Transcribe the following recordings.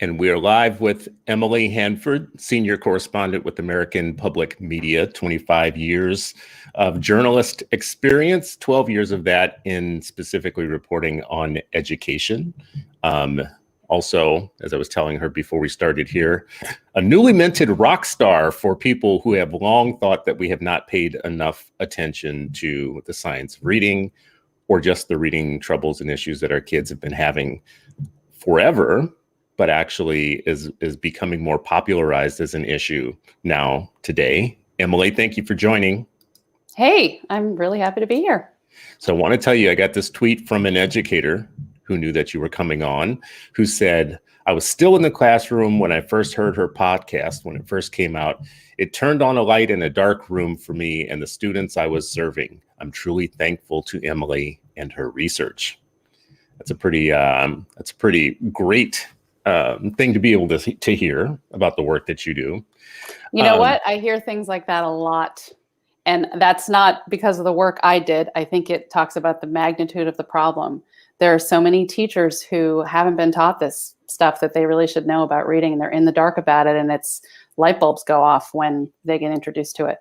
And we are live with Emily Hanford, senior correspondent with American Public Media, 25 years of journalist experience, 12 years of that in specifically reporting on education. Also, as I was telling her before we started here, a newly minted rock star for people who have long thought that we have not paid enough attention to the science of reading or just the reading troubles and issues that our kids have been having forever, but actually is becoming more popularized as an issue now today. Emily, thank you for joining. Hey, I'm really happy to be here. So I want to tell you, I got this tweet from an educator who knew that you were coming on, who said, I was still in the classroom when I first heard her podcast, when it first came out. It turned on a light in a dark room for me and the students I was serving. I'm truly thankful to Emily and her research. That's a pretty great thing to be able to hear about the work that you do. You know what? I hear things like that a lot. And that's not because of the work I did. I think it talks about the magnitude of the problem. There are so many teachers who haven't been taught this stuff that they really should know about reading, and they're in the dark about it, and it's light bulbs go off when they get introduced to it.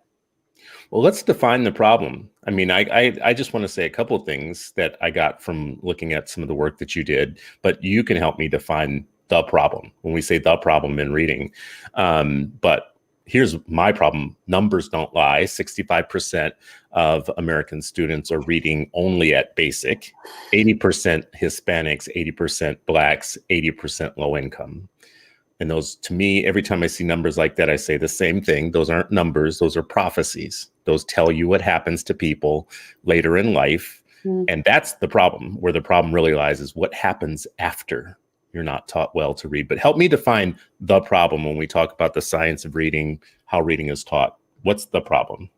Well, let's define the problem. I mean, I just want to say a couple of things that I got from looking at some of the work that you did, but you can help me define the problem when we say the problem in reading. But here's my problem. Numbers don't lie. 65% of American students are reading only at basic, 80% Hispanics, 80% Blacks, 80% low income. And those, to me, every time I see numbers like that, I say the same thing. Those aren't numbers. Those are prophecies. Those tell you what happens to people later in life. And that's the problem. Where the problem really lies is what happens after you're not taught well to read. But help me define the problem when we talk about the science of reading, how reading is taught. What's the problem?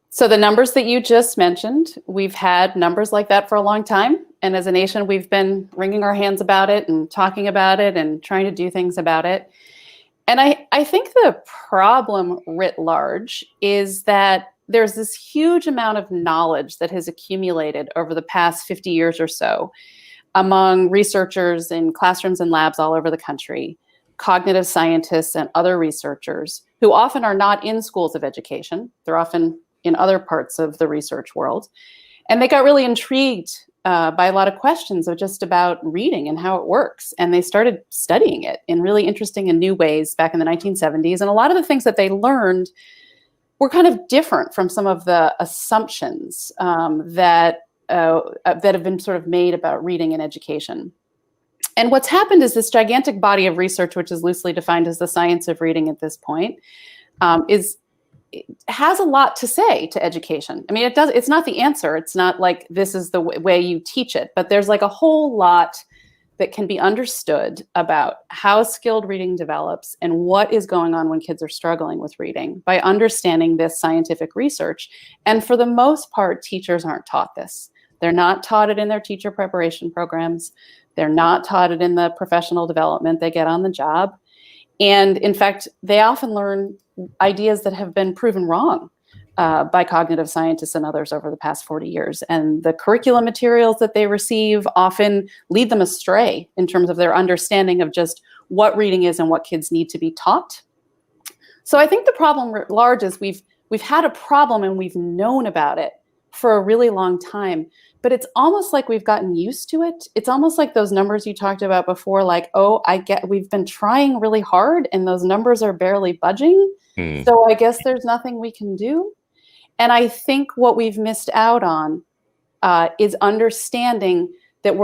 So the numbers that you just mentioned, we've had numbers like that for a long time. And as a nation, we've been wringing our hands about it and talking about it and trying to do things about it. And I think the problem writ large is that there's this huge amount of knowledge that has accumulated over the past 50 years or so among researchers in classrooms and labs all over the country, cognitive scientists and other researchers who often are not in schools of education. They're often in other parts of the research world. And they got really intrigued by a lot of questions of just about reading and how it works. And they started studying it in really interesting and new ways back in the 1970s. And a lot of the things that they learned were kind of different from some of the assumptions that have been sort of made about reading and education. And what's happened is this gigantic body of research, which is loosely defined as the science of reading at this point, has a lot to say to education. I mean, it's not the answer. It's not like this is the way you teach it, but there's like a whole lot that can be understood about how skilled reading develops and what is going on when kids are struggling with reading by understanding this scientific research. And for the most part, teachers aren't taught this. They're not taught it in their teacher preparation programs. They're not taught it in the professional development they get on the job. And in fact, they often learn ideas that have been proven wrong by cognitive scientists and others over the past 40 years. And the curriculum materials that they receive often lead them astray in terms of their understanding of just what reading is and what kids need to be taught. So I think the problem writ large is we've had a problem and we've known about it for a really long time, but it's almost like we've gotten used to it. It's almost like those numbers you talked about before, like, oh, we've been trying really hard and those numbers are barely budging. So I guess there's nothing we can do. And I think what we've missed out on is understanding that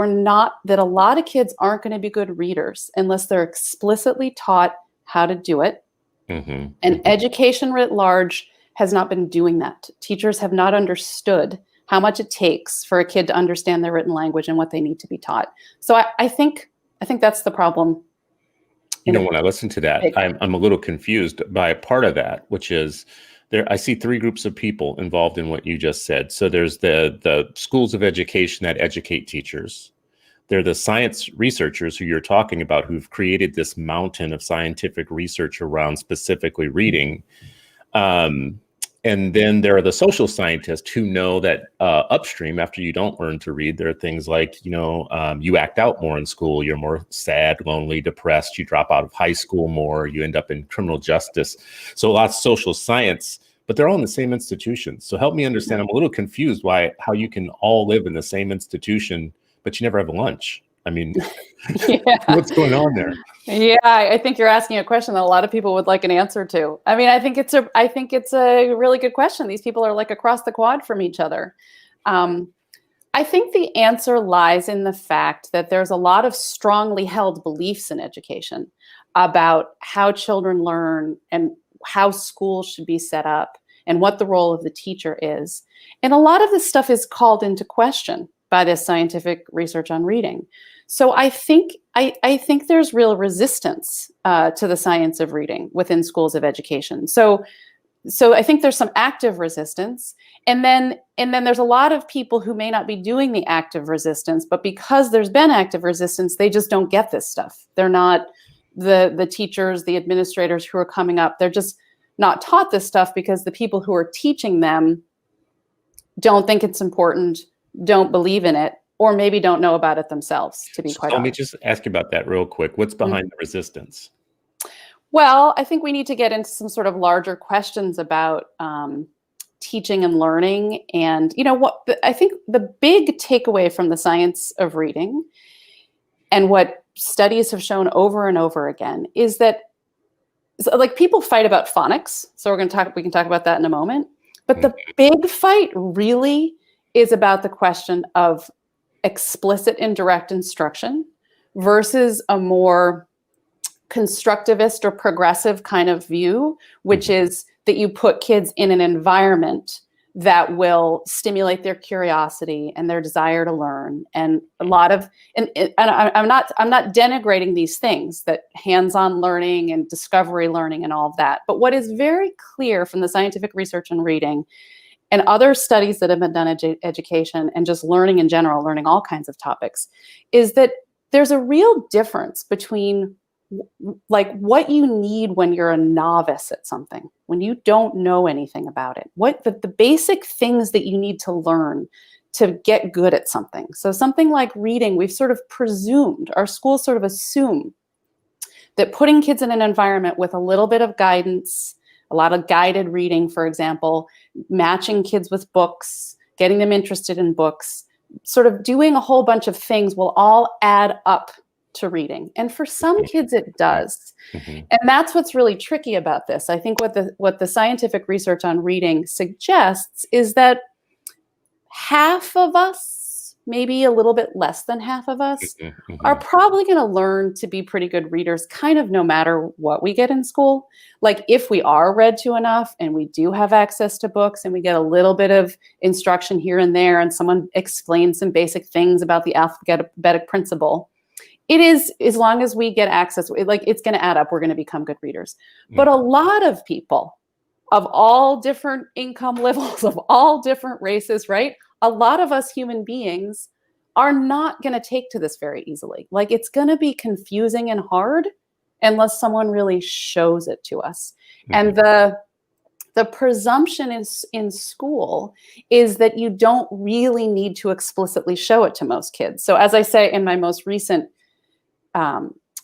that a lot of kids aren't going to be good readers unless they're explicitly taught how to do it. And education writ large has not been doing that. Teachers have not understood how much it takes for a kid to understand their written language and what they need to be taught. So I think that's the problem. You know, when I listen to that, I'm a little confused by part of that, which is I see three groups of people involved in what you just said. So there's the schools of education that educate teachers. They're the science researchers who you're talking about who've created this mountain of scientific research around specifically reading. And then there are the social scientists who know that upstream, after you don't learn to read, there are things like, you act out more in school. You're more sad, lonely, depressed. You drop out of high school more. You end up in criminal justice. So lots of social science, but they're all in the same institution. So help me understand. I'm a little confused how you can all live in the same institution, but you never have lunch. I mean, what's going on there? Yeah, I think you're asking a question that a lot of people would like an answer to. I mean, I think it's a really good question. These people are like across the quad from each other. I think the answer lies in the fact that there's a lot of strongly held beliefs in education about how children learn and how schools should be set up and what the role of the teacher is. And a lot of this stuff is called into question by this scientific research on reading. So I think there's real resistance to the science of reading within schools of education. So I think there's some active resistance, and then there's a lot of people who may not be doing the active resistance, but because there's been active resistance, they just don't get this stuff. They're not the teachers, the administrators who are coming up. They're just not taught this stuff because the people who are teaching them don't think it's important, don't believe in it, or maybe don't know about it themselves, to be quite honest. Let me just ask you about that real quick. What's behind the resistance? Well, I think we need to get into some sort of larger questions about teaching and learning. And, I think the big takeaway from the science of reading and what studies have shown over and over again is that, like, people fight about phonics. So we can talk about that in a moment. But the big fight really is about the question of explicit and direct instruction versus a more constructivist or progressive kind of view, which is that you put kids in an environment that will stimulate their curiosity and their desire to learn. And a lot of, and I'm not denigrating these things, that hands-on learning and discovery learning and all of that. But what is very clear from the scientific research and reading and other studies that have been done in education and just learning in general, learning all kinds of topics, is that there's a real difference between like what you need when you're a novice at something, when you don't know anything about it, what the basic things that you need to learn to get good at something. So something like reading, we've sort of presumed, our schools sort of assume that putting kids in an environment with a little bit of guidance, a lot of guided reading, for example, matching kids with books, getting them interested in books, sort of doing a whole bunch of things will all add up to reading. And for some kids, it does. And that's what's really tricky about this. I think what the scientific research on reading suggests is that half of us, maybe a little bit less than half of us, are probably going to learn to be pretty good readers kind of no matter what we get in school. Like if we are read to enough and we do have access to books and we get a little bit of instruction here and there and someone explains some basic things about the alphabetic principle, it is, as long as we get access, it's going to add up. We're going to become good readers. But a lot of people of all different income levels, of all different races, right? A lot of us human beings are not going to take to this very easily. Like it's going to be confusing and hard unless someone really shows it to us. And the presumption in school is that you don't really need to explicitly show it to most kids. So as I say in my most recent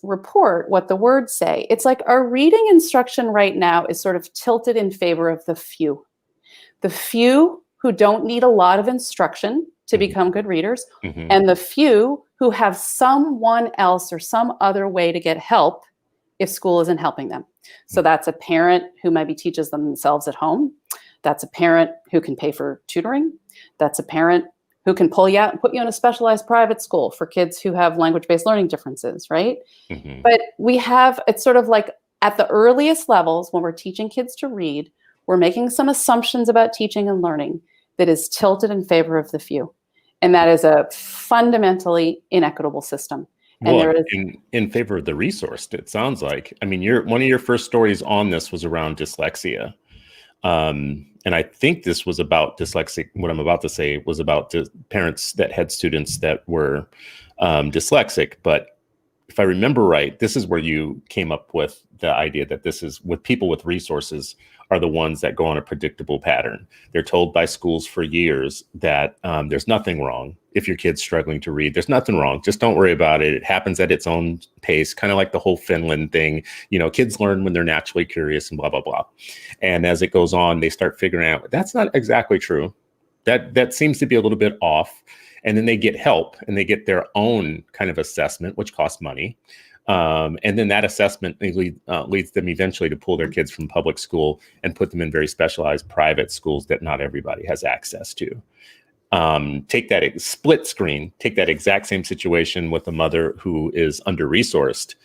report, what the words say, it's like our reading instruction right now is sort of tilted in favor of the few who don't need a lot of instruction to become good readers, and the few who have someone else or some other way to get help if school isn't helping them. So that's a parent who maybe teaches them themselves at home. That's a parent who can pay for tutoring. That's a parent who can pull you out and put you in a specialized private school for kids who have language-based learning differences, right? But it's sort of like at the earliest levels when we're teaching kids to read, we're making some assumptions about teaching and learning that is tilted in favor of the few. And that is a fundamentally inequitable system. And well, in favor of the resource, it sounds like. I mean, one of your first stories on this was around dyslexia. And I think this was about dyslexic. What I'm about to say was about parents that had students that were dyslexic. But if I remember right, this is where you came up with the idea that this is with people with resources are the ones that go on a predictable pattern. They're told by schools for years that there's nothing wrong if your kid's struggling to read. There's nothing wrong. Just don't worry about it. It happens at its own pace, kind of like the whole Finland thing. You know, kids learn when they're naturally curious and blah, blah, blah. And as it goes on, they start figuring out that's not exactly true. That seems to be a little bit off. And then they get help and they get their own kind of assessment, which costs money. And then that assessment leads them eventually to pull their kids from public school and put them in very specialized private schools that not everybody has access to. Take that split screen, take that exact same situation with a mother who is under-resourced,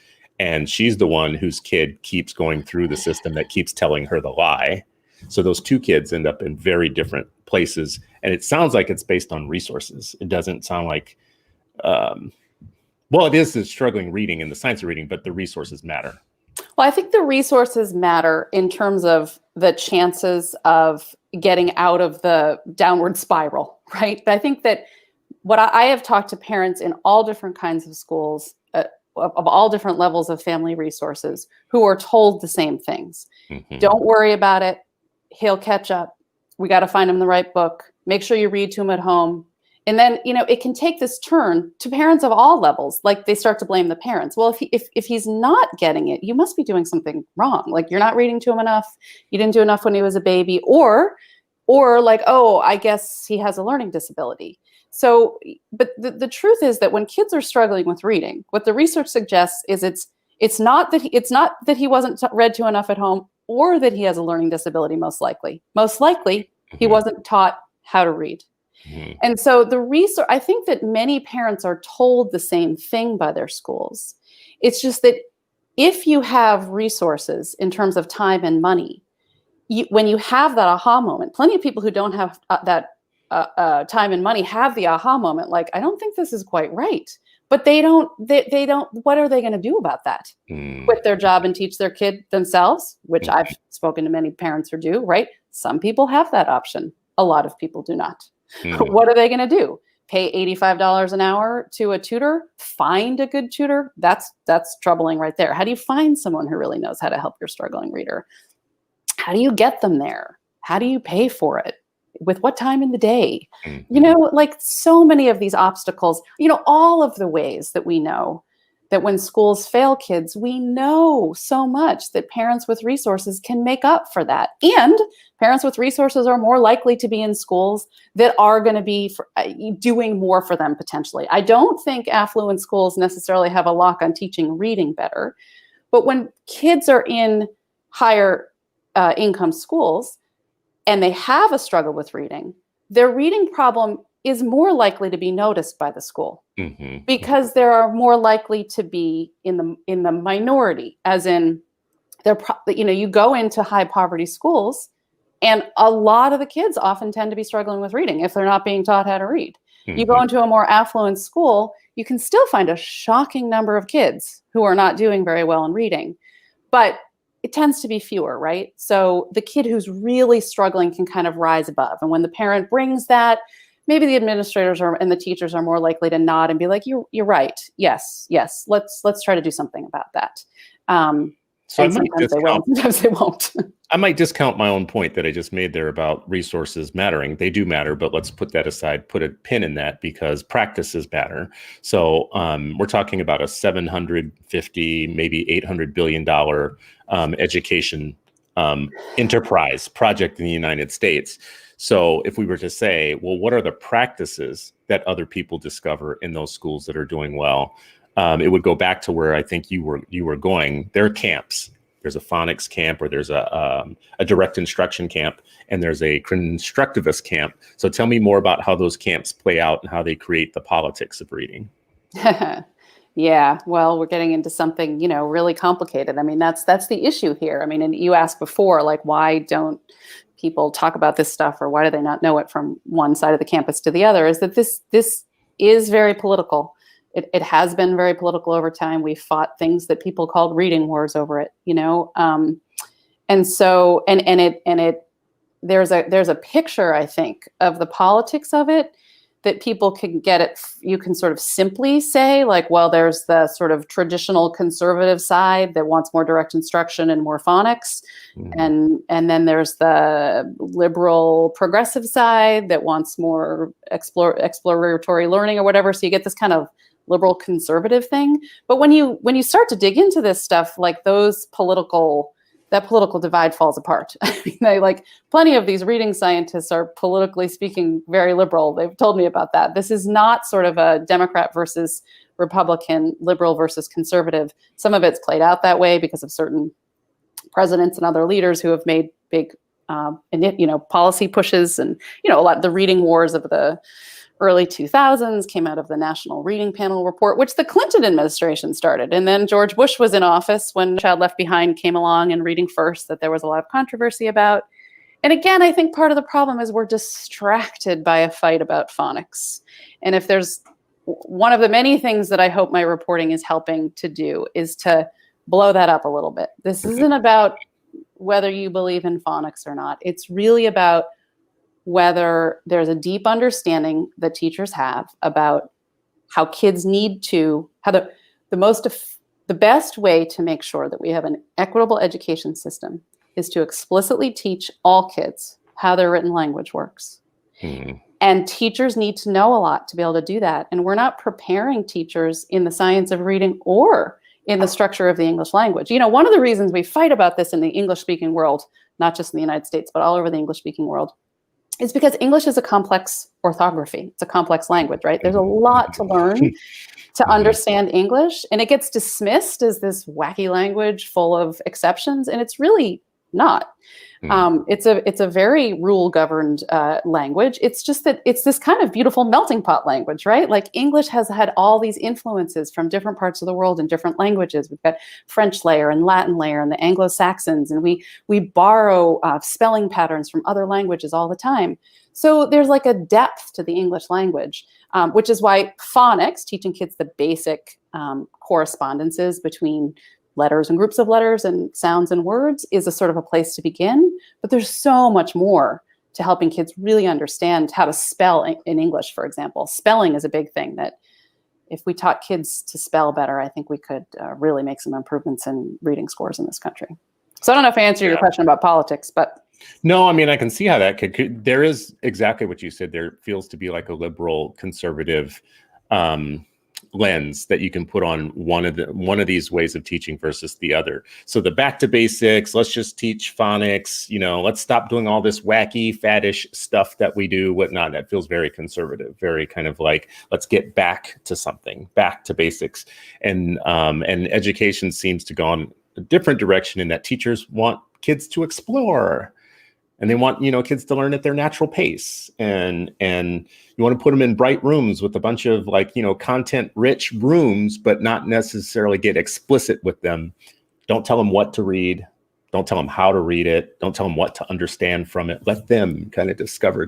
and she's the one whose kid keeps going through the system that keeps telling her the lie. So those two kids end up in very different places. And it sounds like it's based on resources. It doesn't sound like, well, it is the struggling reading and the science of reading, but the resources matter. Well, I think the resources matter in terms of the chances of getting out of the downward spiral, right? But I think that what I have talked to parents in all different kinds of schools, of all different levels of family resources, who are told the same things. Mm-hmm. Don't worry about it. He'll catch up. We got to find him the right book. Make sure you read to him at home. And then, you know, it can take this turn to parents of all levels. Like they start to blame the parents. Well, if he's not getting it, you must be doing something wrong. Like you're not reading to him enough. You didn't do enough when he was a baby, or like, oh, I guess he has a learning disability. So, but the truth is that when kids are struggling with reading, what the research suggests is it's not that he wasn't read to enough at home, or that he has a learning disability. Most likely, he wasn't taught how to read. Mm-hmm. And so I think that many parents are told the same thing by their schools. It's just that if you have resources in terms of time and money, when you have that aha moment, plenty of people who don't have that time and money have the aha moment, like, I don't think this is quite right. But they don't, what are they going to do about that? Quit their job and teach their kid themselves, which I've spoken to many parents who do, right? Some people have that option. A lot of people do not. What are they going to do? Pay $85 an hour to a tutor? Find a good tutor? That's troubling right there. How do you find someone who really knows how to help your struggling reader? How do you get them there? How do you pay for it? With what time in the day? You know, like so many of these obstacles, you know, all of the ways that we know that when schools fail kids, we know so much that parents with resources can make up for that. And parents with resources are more likely to be in schools that are going to be doing more for them potentially. I don't think affluent schools necessarily have a lock on teaching reading better, but when kids are in higher income schools, and they have a struggle with reading, their reading problem is more likely to be noticed by the school because they are more likely to be in the minority, as in you go into high poverty schools and a lot of the kids often tend to be struggling with reading if they're not being taught how to read. You go into a more affluent school, you can still find a shocking number of kids who are not doing very well in reading, but it tends to be fewer, right? So the kid who's really struggling can kind of rise above. And when the parent brings that, maybe the administrators and the teachers are more likely to nod and be like, you're right. Yes. Let's try to do something about that. So sometimes they won't. I might discount my own point that I just made there about resources mattering. They do matter, but let's put that aside, put a pin in that because practices matter. So we're talking about a $750, maybe $800 billion education enterprise project in the United States. So if we were to say, well, what are the practices that other people discover in those schools that are doing well? It would go back to where I think you were going. There are camps. There's a phonics camp, or there's a direct instruction camp, and there's a constructivist camp. So tell me more about how those camps play out and how they create the politics of reading. Yeah, well, we're getting into something, really complicated. I mean, that's the issue here. I mean, and you asked before, like, why don't people talk about this stuff, or why do they not know it from one side of the campus to the other? Is that this is very political. It has been very political over time. We fought things that people called reading wars over it, and so there's a picture, I think, of the politics of it that people can get it. You can sort of simply say like, well, there's the sort of traditional conservative side that wants more direct instruction and more phonics. Mhm. And then there's the liberal progressive side that wants more exploratory learning or whatever. So you get this kind of liberal conservative thing. But when you start to dig into this stuff, like that political divide falls apart. I mean, like plenty of these reading scientists are politically speaking very liberal. They've told me about that. This is not sort of a Democrat versus Republican, liberal versus conservative. Some of it's played out that way because of certain presidents and other leaders who have made big, policy pushes, and a lot of the reading wars of the early 2000s came out of the National Reading Panel report, which the Clinton administration started. And then George Bush was in office when Child Left Behind came along and Reading First, that there was a lot of controversy about. And again, I think part of the problem is we're distracted by a fight about phonics. And if there's one of the many things that I hope my reporting is helping to do is to blow that up a little bit. This isn't about whether you believe in phonics or not. It's really about whether there's a deep understanding that teachers have about how kids need to, how the best way to make sure that we have an equitable education system is to explicitly teach all kids how their written language works. Mhm. And teachers need to know a lot to be able to do that. And we're not preparing teachers in the science of reading or in the structure of the English language. One of the reasons we fight about this in the English-speaking world, not just in the United States, but all over the English-speaking world, is because English is a complex orthography. It's a complex language, right? There's a lot to learn to understand English, and it gets dismissed as this wacky language full of exceptions, and it's really not. It's a very rule-governed language. It's just that it's this kind of beautiful melting pot language, right? Like English has had all these influences from different parts of the world in different languages. We've got French layer and Latin layer and the Anglo-Saxons, and we borrow spelling patterns from other languages all the time. So there's like a depth to the English language, which is why phonics, teaching kids the basic correspondences between letters and groups of letters and sounds and words, is a sort of a place to begin. But there's so much more to helping kids really understand how to spell in English, for example. Spelling is a big thing that if we taught kids to spell better, I think we could really make some improvements in reading scores in this country. So I don't know if I answered your question about politics, but. No, I mean, I can see how that there is exactly what you said. There feels to be like a liberal conservative lens that you can put on one of these ways of teaching versus the other. So the back to basics, let's just teach phonics, let's stop doing all this wacky faddish stuff that we do, whatnot. That feels very conservative, very kind of like, let's get back to something, back to basics. And education seems to go in a different direction in that teachers want kids to explore. And they want, kids to learn at their natural pace. And you want to put them in bright rooms with a bunch of content-rich rooms, but not necessarily get explicit with them. Don't tell them what to read. Don't tell them how to read it. Don't tell them what to understand from it. Let them kind of discover.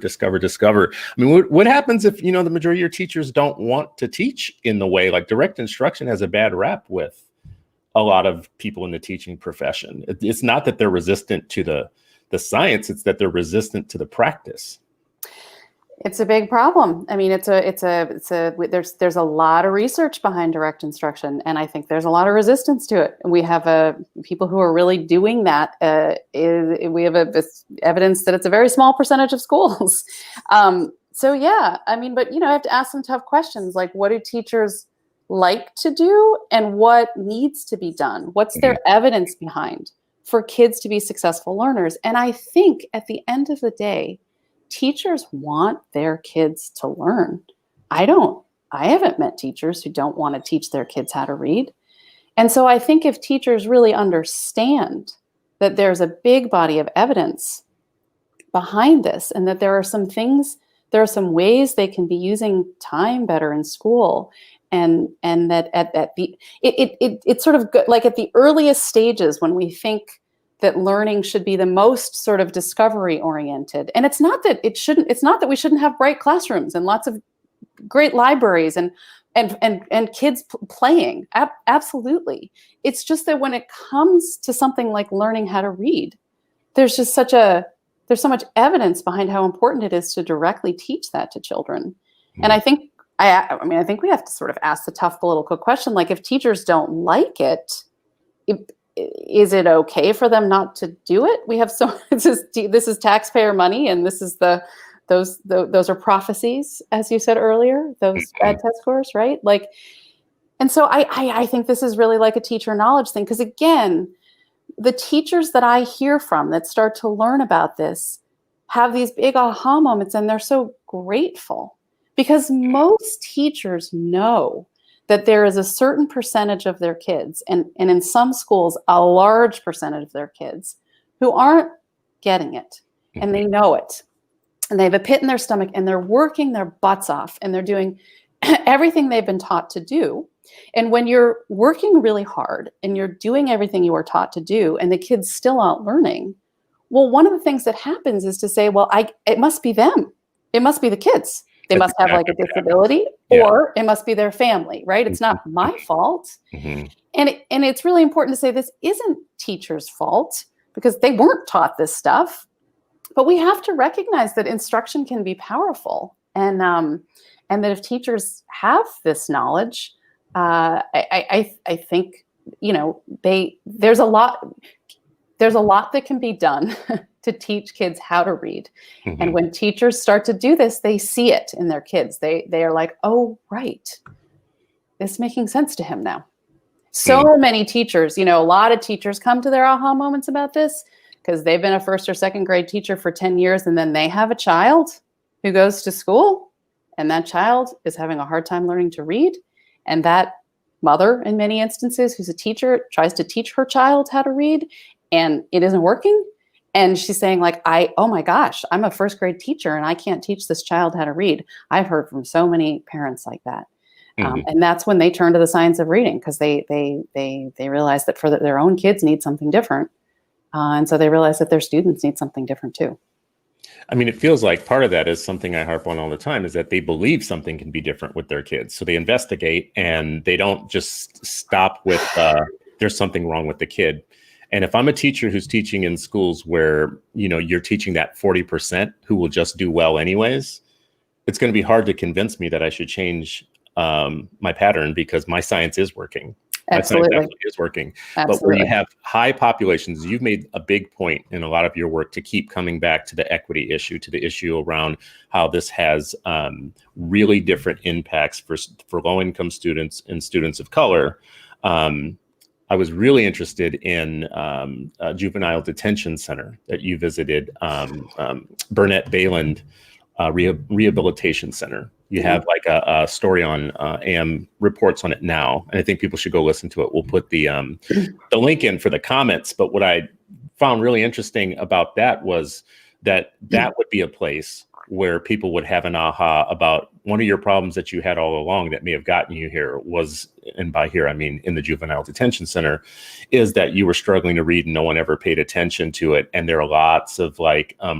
I mean, what happens if, the majority of your teachers don't want to teach in the way, like direct instruction has a bad rap with a lot of people in the teaching profession. It's not that they're resistant to the science, it's that they're resistant to the practice. It's a big problem. I mean, there's a lot of research behind direct instruction, and I think there's a lot of resistance to it. We have people who are really doing that. We have evidence that it's a very small percentage of schools. So yeah, I mean, but I have to ask some tough questions, like what do teachers like to do, and what needs to be done? What's their evidence behind for kids to be successful learners? And I think at the end of the day, teachers want their kids to learn. I haven't met teachers who don't want to teach their kids how to read. And so I think if teachers really understand that there's a big body of evidence behind this, and that there are some ways they can be using time better in school, and that it's sort of good, like at the earliest stages when we think that learning should be the most sort of discovery oriented. And it's not that we shouldn't have bright classrooms and lots of great libraries and kids playing. Absolutely. It's just that when it comes to something like learning how to read, there's so much evidence behind how important it is to directly teach that to children. And I think, I think we have to sort of ask the tough political question, like if teachers don't like it, is it okay for them not to do it? We have this is taxpayer money, and this is those are prophecies, as you said earlier, those bad test scores, right? Like, and so I think this is really like a teacher knowledge thing, because again, the teachers that I hear from that start to learn about this have these big aha moments, and they're so grateful, because most teachers know that there is a certain percentage of their kids, and in some schools, a large percentage of their kids, who aren't getting it, and they know it, and they have a pit in their stomach, and they're working their butts off, and they're doing everything they've been taught to do. And when you're working really hard and you're doing everything you were taught to do, and the kids still aren't learning, well, one of the things that happens is to say, well, it must be them. It must be the kids. They must have like a disability, or it must be their family, right? It's not my fault. And it's really important to say this isn't teachers' fault, because they weren't taught this stuff. But we have to recognize that instruction can be powerful, and that if teachers have this knowledge, I think, there's a lot that can be done to teach kids how to read. And when teachers start to do this, they see it in their kids. They are like, oh, right, it's making sense to him now. So many teachers, a lot of teachers come to their aha moments about this because they've been a first or second grade teacher for 10 years, and then they have a child who goes to school, and that child is having a hard time learning to read. And that mother, in many instances, who's a teacher, tries to teach her child how to read, and it isn't working. And she's saying, like, oh my gosh, I'm a first grade teacher and I can't teach this child how to read. I've heard from so many parents like that. And that's when they turn to the science of reading, because they realize that their own kids need something different. And so they realize that their students need something different too. I mean, it feels like part of that is something I harp on all the time, is that they believe something can be different with their kids. So they investigate, and they don't just stop with there's something wrong with the kid. And if I'm a teacher who's teaching in schools where, you're teaching that 40% who will just do well anyways, it's going to be hard to convince me that I should change my pattern, because my science is working. Absolutely. My science absolutely is working. Absolutely. But where you have high populations, you've made a big point in a lot of your work to keep coming back to the equity issue, to the issue around how this has really different impacts for low-income students and students of color. I was really interested in a juvenile detention center that you visited, Burnett Bayland Rehabilitation Center. You have like a story on AM Reports on it now, and I think people should go listen to it. We'll put the link in for the comments. But what I found really interesting about that was that would be a place where people would have an aha about one of your problems that you had all along that may have gotten you here was, and by here I mean in the juvenile detention center, is that you were struggling to read and no one ever paid attention to it. And there are lots of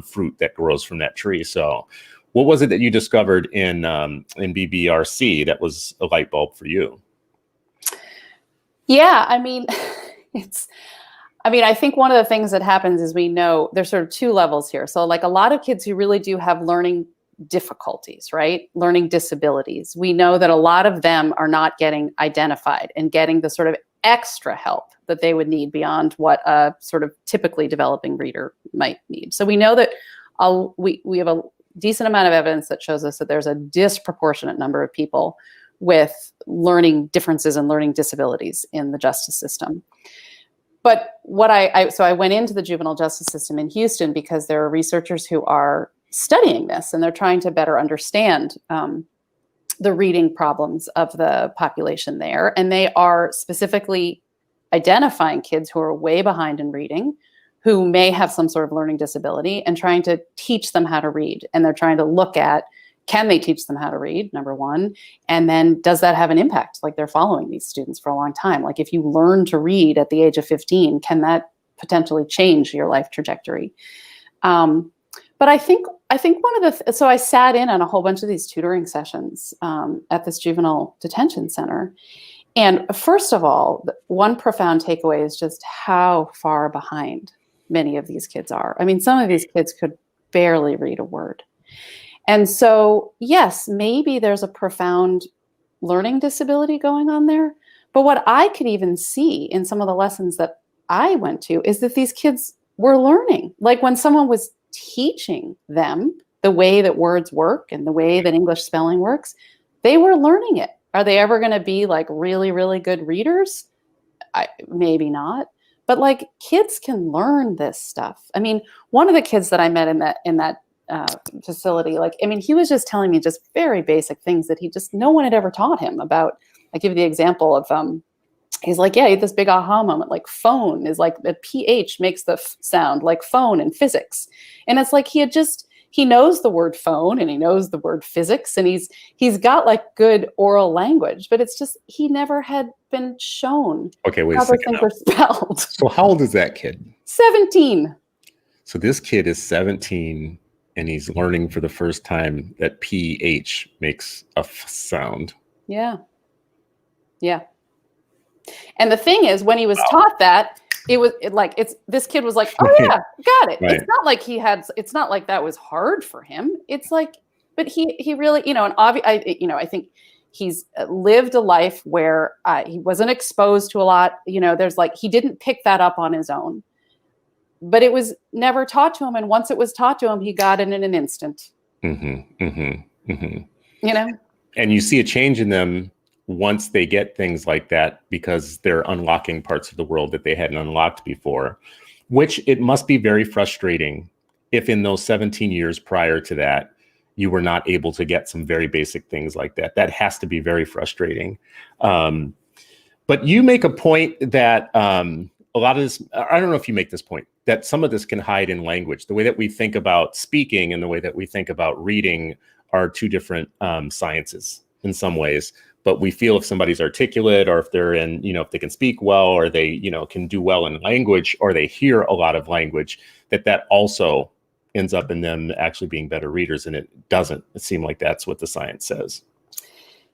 fruit that grows from that tree. So what was it that you discovered in BBRC that was a light bulb for you? Yeah, I mean, I think one of the things that happens is we know there's sort of two levels here. So like a lot of kids who really do have learning difficulties, right? Learning disabilities. We know that a lot of them are not getting identified and getting the sort of extra help that they would need beyond what a sort of typically developing reader might need. So we know that we have a decent amount of evidence that shows us that there's a disproportionate number of people with learning differences and learning disabilities in the justice system. But so I went into the juvenile justice system in Houston because there are researchers who are studying this, and they're trying to better understand the reading problems of the population there. And they are specifically identifying kids who are way behind in reading, who may have some sort of learning disability, and trying to teach them how to read. And they're trying to look at, can they teach them how to read, number one? And then does that have an impact? Like, they're following these students for a long time. Like, if you learn to read at the age of 15, can that potentially change your life trajectory? But I think one of so I sat in on a whole bunch of these tutoring sessions at this juvenile detention center. And first of all, one profound takeaway is just how far behind many of these kids are. I mean, some of these kids could barely read a word. And so, yes, maybe there's a profound learning disability going on there. But what I could even see in some of the lessons that I went to is that these kids were learning. Like when someone was teaching them the way that words work and the way that English spelling works, they were learning it. Are they ever going to be like really, really good readers? Maybe not. But like kids can learn this stuff. I mean, one of the kids that I met in that facility, like, I mean, he was just telling me just very basic things that no one had ever taught him about. I give you the example of, he's like, yeah, he had this big aha moment, like phone is like the PH makes the sound like phone in physics. And it's like, he knows the word phone and he knows the word physics and he's got like good oral language, but it's just, he never had been shown Okay, wait a how those second things are spelled. So how old is that kid? 17. So this kid is 17 and he's learning for the first time that PH makes a sound. Yeah. Yeah. And the thing is, when he was taught that, this kid was like, oh yeah, got it. Right. It's not like that was hard for him. It's like, but he really, and I think he's lived a life where he wasn't exposed to a lot, there's like, he didn't pick that up on his own, but it was never taught to him. And once it was taught to him, he got it in an instant. Mm-hmm, mm-hmm, mm-hmm. And you see a change in them once they get things like that, because they're unlocking parts of the world that they hadn't unlocked before, which it must be very frustrating if in those 17 years prior to that, you were not able to get some very basic things like that. That has to be very frustrating. But you make a point that a lot of this, I don't know if you make this point, that some of this can hide in language. The way that we think about speaking and the way that we think about reading are two different sciences in some ways. But we feel if somebody's articulate, or if they're if they can speak well, or they, can do well in language, or they hear a lot of language, that also ends up in them actually being better readers. And it doesn't seem like that's what the science says.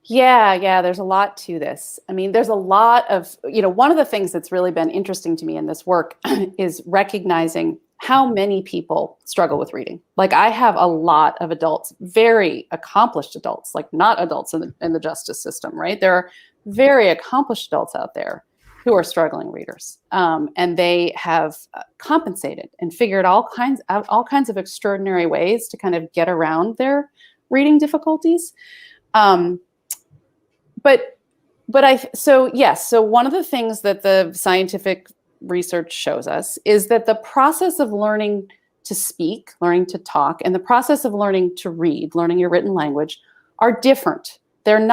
Yeah. There's a lot to this. I mean, there's a lot of, one of the things that's really been interesting to me in this work is recognizing how many people struggle with reading. Like I have a lot of adults, very accomplished adults, like not adults in the justice system, right? There are very accomplished adults out there who are struggling readers. And they have compensated and figured all kinds of extraordinary ways to kind of get around their reading difficulties. So one of the things that the scientific research shows us is that the process of learning to speak, learning to talk, and the process of learning to read, learning your written language, are different. Learning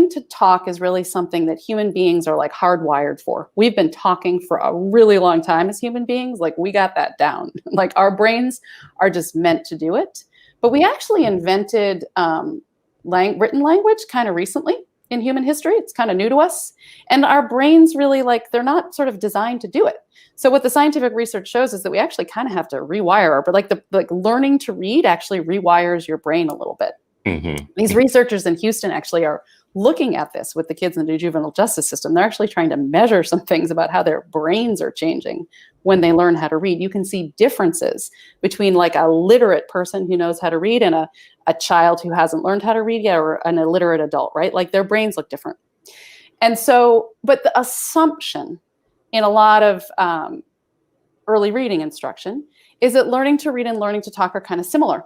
to talk is really something that human beings are like hardwired for. We've been talking for a really long time as human beings. Like we got that down. Like our brains are just meant to do it. But we actually invented written language kind of recently in human history. It's kind of new to us. And our brains really, they're not sort of designed to do it. So what the scientific research shows is that we actually kind of have to rewire, but learning to read actually rewires your brain a little bit. Mm-hmm. These researchers in Houston actually are looking at this with the kids in the juvenile justice system. They're actually trying to measure some things about how their brains are changing when they learn how to read. You can see differences between like a literate person who knows how to read and a child who hasn't learned how to read yet, or an illiterate adult, right? Like their brains look different. And so, but the assumption in a lot of early reading instruction is that learning to read and learning to talk are kind of similar.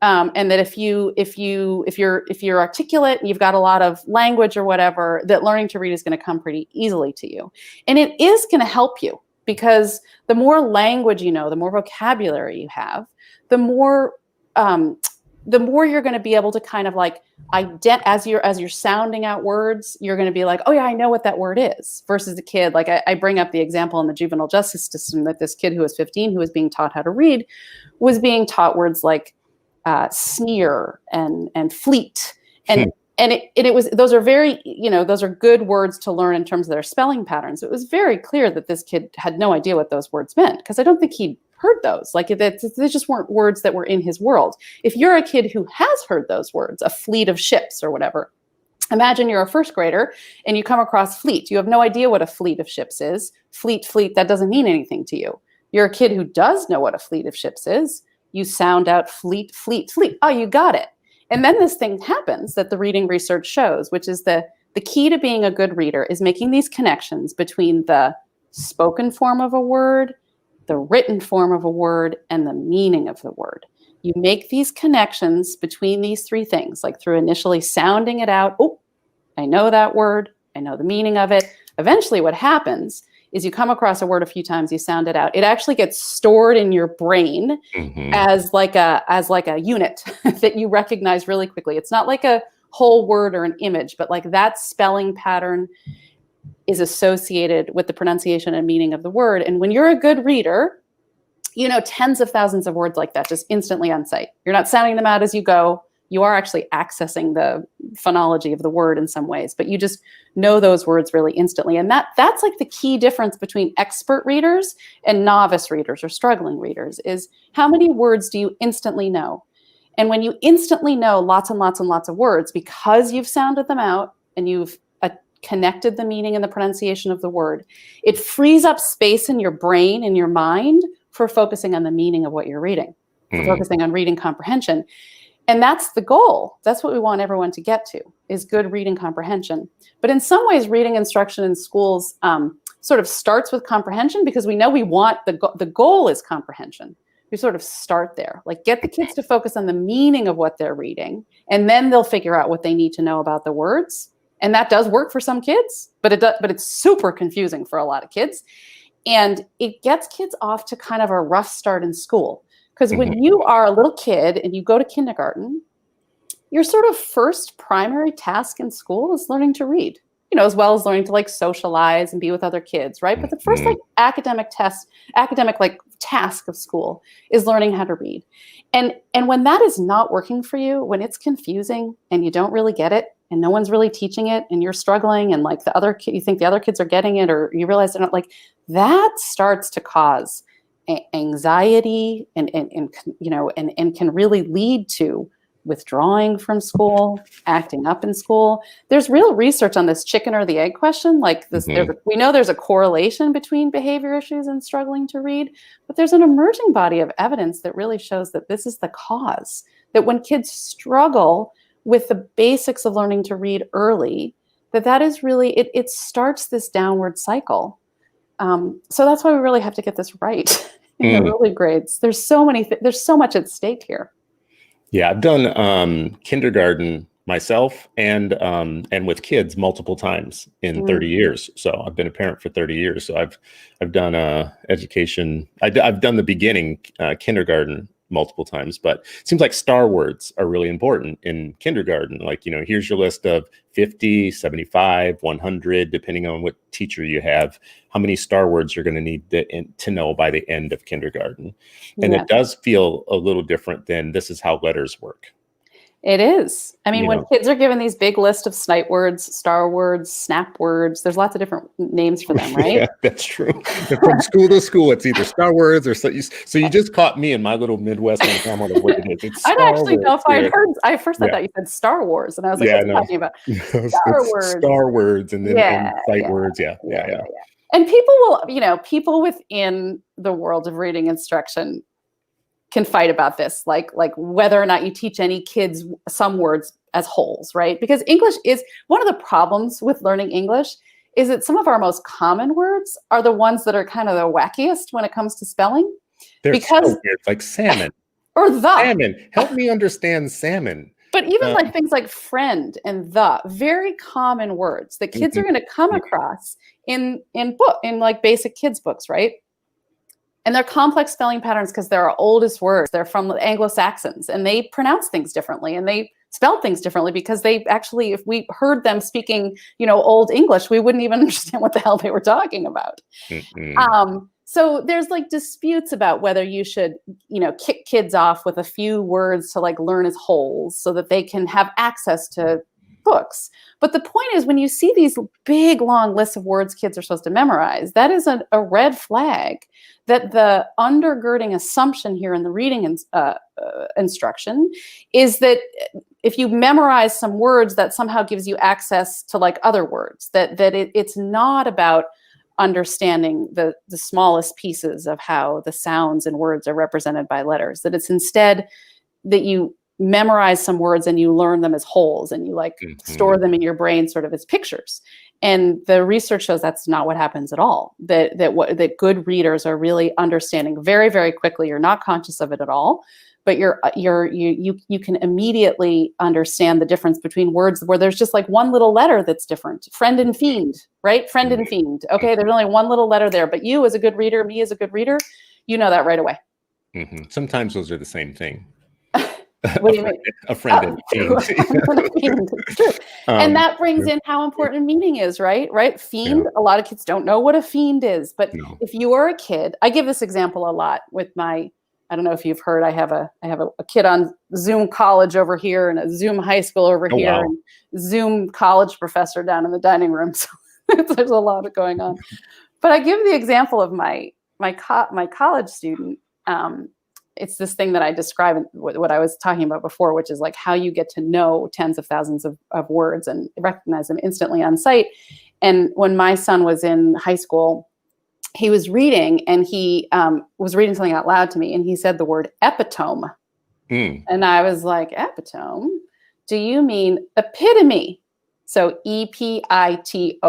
And that if you're articulate and you've got a lot of language or whatever, that learning to read is going to come pretty easily to you. And it is going to help you, because the more language you know, the more vocabulary you have, the more you're going to be able to kind of like as you're sounding out words, you're going to be like, oh yeah, I know what that word is. Versus a kid, like I bring up the example in the juvenile justice system that this kid who was 15, who was being taught how to read, was being taught words like sneer and fleet, and it was, those are very, those are good words to learn in terms of their spelling patterns. It was very clear that this kid had no idea what those words meant, because I don't think he'd heard those. Like they just weren't words that were in his world. If you're a kid who has heard those words, a fleet of ships or whatever, imagine you're a first grader and you come across fleet. You have no idea what a fleet of ships is. Fleet, that doesn't mean anything to you. You're a kid who does know what a fleet of ships is. you sound out fleet, fleet, fleet. Oh, you got it. And then this thing happens that the reading research shows, which is the key to being a good reader is making these connections between the spoken form of a word, the written form of a word, and the meaning of the word. You make these connections between these three things, like through initially sounding it out. Oh, I know that word. I know the meaning of it. Eventually what happens is you come across a word a few times, you sound it out. It actually gets stored in your brain as like a unit that you recognize really quickly. It's not like a whole word or an image, but like that spelling pattern is associated with the pronunciation and meaning of the word. And when you're a good reader, you know tens of thousands of words like that just instantly on sight. You're not sounding them out as you go. You are actually accessing the phonology of the word in some ways, but you just know those words really instantly. And that's like the key difference between expert readers and novice readers or struggling readers is how many words do you instantly know? And when you instantly know lots and lots and lots of words because you've sounded them out and you've connected the meaning and the pronunciation of the word, it frees up space in your brain and your mind for focusing on the meaning of what you're reading, for focusing on reading comprehension. And that's the goal. That's what we want everyone to get to, is good reading comprehension. But in some ways, reading instruction in schools sort of starts with comprehension because we know we want the goal is comprehension. We sort of start there, like get the kids to focus on the meaning of what they're reading, and then they'll figure out what they need to know about the words. And that does work for some kids, but it's super confusing for a lot of kids. And it gets kids off to kind of a rough start in school. Because when you are a little kid and you go to kindergarten, your sort of first primary task in school is learning to read, you know, as well as learning to like socialize and be with other kids, right? But the first like academic like task of school is learning how to read. And when that is not working for you, when it's confusing and you don't really get it and no one's really teaching it and you're struggling and like you think the other kids are getting it, or you realize they're not, like that starts to cause anxiety and can really lead to withdrawing from school, acting up in school. There's real research on this chicken or the egg question. Like this, we know there's a correlation between behavior issues and struggling to read, but there's an emerging body of evidence that really shows that this is the cause. That when kids struggle with the basics of learning to read early, that is really, it starts this downward cycle. So that's why we really have to get this right in the early grades. There's so much at stake here. Yeah, I've done kindergarten myself and with kids multiple times in 30 years. So I've been a parent for 30 years. So I've done education. I've done the beginning kindergarten multiple times, but it seems like star words are really important in kindergarten. Like, you know, here's your list of 50, 75, 100, depending on what teacher you have, how many star words you're going to need to know by the end of kindergarten. And it does feel a little different than this is how letters work. It is. I mean, when kids are given these big list of snipe words, star words, snap words, there's lots of different names for them, right? Yeah, that's true. From school to school, it's either star words or so you just caught me in my little Midwestern comment of what it is. It's I don't actually know if I heard. I first I thought you said Star Wars, and I was like, "What's talking about?" Star words, star words, and then sight words. Yeah. And people within the world of reading instruction can fight about this, like whether or not you teach any kids some words as wholes, right? Because English is one of the problems with learning English is that some of our most common words are the ones that are kind of the wackiest when it comes to spelling. They're so weird, like salmon. Or the. Salmon. Help me understand salmon. But even like things like friend and the, very common words that kids are going to come across in like basic kids books, right? And they're complex spelling patterns because they're our oldest words. They're from the Anglo-Saxons, and they pronounce things differently and they spell things differently because they actually, if we heard them speaking, Old English, we wouldn't even understand what the hell they were talking about. So there's like disputes about whether you should, kick kids off with a few words to like learn as wholes so that they can have access to books. But the point is, when you see these big, long lists of words kids are supposed to memorize, that is a red flag that the undergirding assumption here in the reading instruction is that if you memorize some words, that somehow gives you access to like other words, that it's not about understanding the smallest pieces of how the sounds and words are represented by letters, that it's instead that you memorize some words and you learn them as wholes and you like store them in your brain sort of as pictures. And the research shows that's not what happens at all. That good readers are really understanding very, very quickly. You're not conscious of it at all, but you can immediately understand the difference between words where there's just like one little letter that's different. Friend and fiend, right? Friend and fiend. Okay, there's only one little letter there, but you as a good reader, me as a good reader, you know that right away. Sometimes those are the same thing. What do you mean? A friend and fiend. It's true. And that brings in how important meaning is, right? Right? Fiend, a lot of kids don't know what a fiend is. But if you are a kid, I give this example a lot with I don't know if you've heard, I have a kid on Zoom college over here and a Zoom high school over here and Zoom college professor down in the dining room. So there's a lot going on. But I give the example of my college student. It's this thing that I describe in what I was talking about before, which is like how you get to know tens of thousands of words and recognize them instantly on sight. And when my son was in high school, he was reading and he was reading something out loud to me and he said the word epitome. And I was like, epitome? Do you mean epitome? So epitome.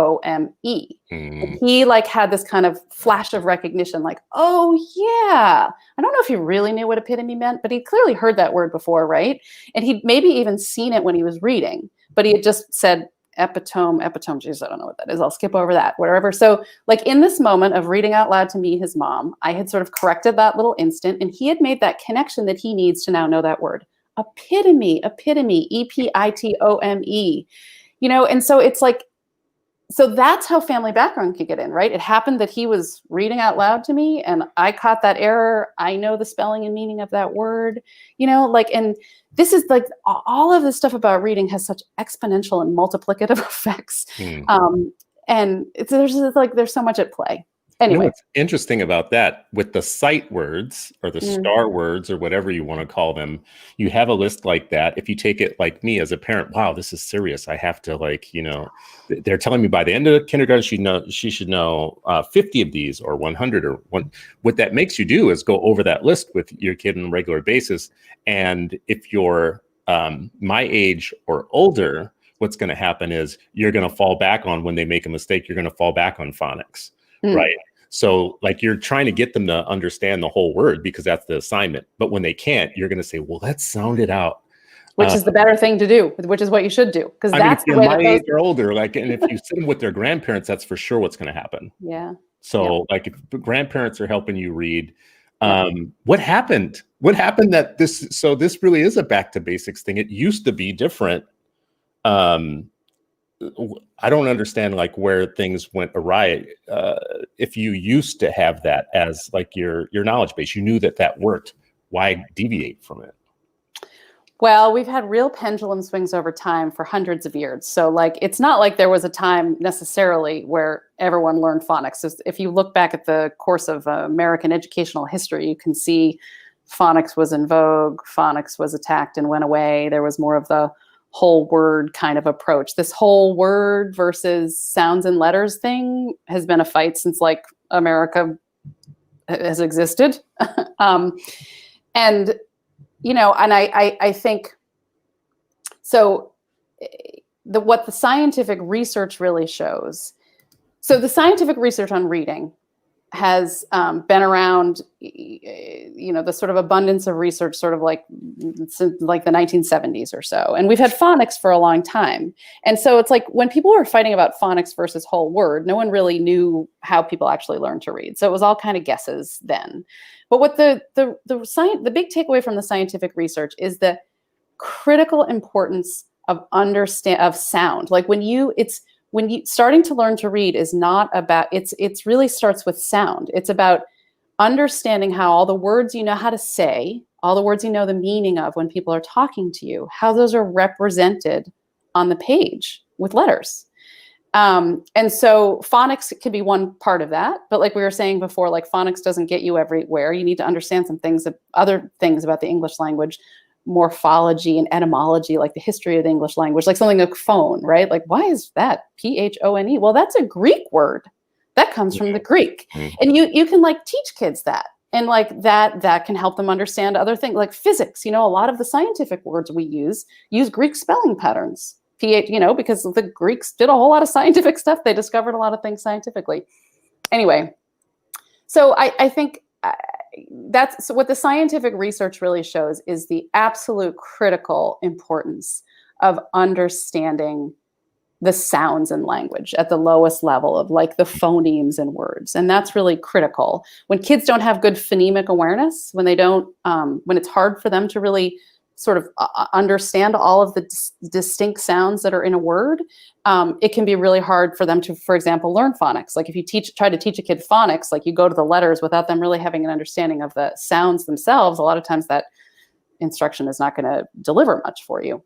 And he like had this kind of flash of recognition, like, oh yeah. I don't know if he really knew what epitome meant, but he clearly heard that word before, right? And he'd maybe even seen it when he was reading, but he had just said epitome, geez, I don't know what that is. I'll skip over that, whatever. So like in this moment of reading out loud to me, his mom, I had sort of corrected that little instant and he had made that connection that he needs to now know that word. Epitome, epitome. You know, and so it's like, so that's how family background can get in, right? It happened that he was reading out loud to me and I caught that error. I know the spelling and meaning of that word, you know, like, and this is like all of this stuff about reading has such exponential and multiplicative effects. And there's so much at play. Anyway. You know what's interesting about that with the sight words or the star words or whatever you want to call them, you have a list like that. If you take it like me as a parent, wow, this is serious. I have to like, you know, they're telling me by the end of kindergarten, she should know 50 of these or 100 or one. What that makes you do is go over that list with your kid on a regular basis. And if you're my age or older, what's going to happen is you're going to fall back on when they make a mistake, you're going to fall back on phonics, right? So like you're trying to get them to understand the whole word because that's the assignment. But when they can't, you're going to say, well, let's sound it out. Which is the better thing to do, which is what you should do. Because that's the way my age or older, like, and if you sit them with their grandparents, that's for sure what's going to happen. Yeah. So like if grandparents are helping you read, what happened? What happened that this really is a back to basics thing. It used to be different. I don't understand like where things went awry. If you used to have that as like your knowledge base, you knew that worked. Why deviate from it? Well, we've had real pendulum swings over time for hundreds of years. So like, it's not like there was a time necessarily where everyone learned phonics. So if you look back at the course of American educational history, you can see phonics was in vogue. Phonics was attacked and went away. There was more of the whole word kind of approach. This whole word versus sounds and letters thing has been a fight since like America has existed. And, you know, and I think, so what the scientific research really shows, so the scientific research on reading has been around, you know, the sort of abundance of research sort of like since like the 1970s or so. And we've had phonics for a long time. And so it's like when people were fighting about phonics versus whole word, no one really knew how people actually learned to read. So it was all kind of guesses then. But what the big takeaway from the scientific research is the critical importance of sound. Like when you starting to learn to read is not about, it's really starts with sound. It's about understanding how all the words you know how to say, all the words you know the meaning of when people are talking to you, how those are represented on the page with letters. And so phonics could be one part of that. But like we were saying before, like phonics doesn't get you everywhere. You need to understand some things, other things about the English language, morphology and etymology, like the history of the English language, like something like phone, right? Like, why is that phone? Well, that's a Greek word That comes from the Greek. Mhm. And you can like teach kids that. And like that can help them understand other things like physics. A lot of the scientific words we use Greek spelling patterns. Because the Greeks did a whole lot of scientific stuff. They discovered a lot of things scientifically. Anyway, so I think that's what the scientific research really shows is the absolute critical importance of understanding the sounds in language at the lowest level of like the phonemes in words. And that's really critical. When kids don't have good phonemic awareness, when they don't, when it's hard for them to really sort of understand all of the distinct sounds that are in a word, it can be really hard for them to, for example, learn phonics. Like if you try to teach a kid phonics, like you go to the letters without them really having an understanding of the sounds themselves, a lot of times that instruction is not going to deliver much for you.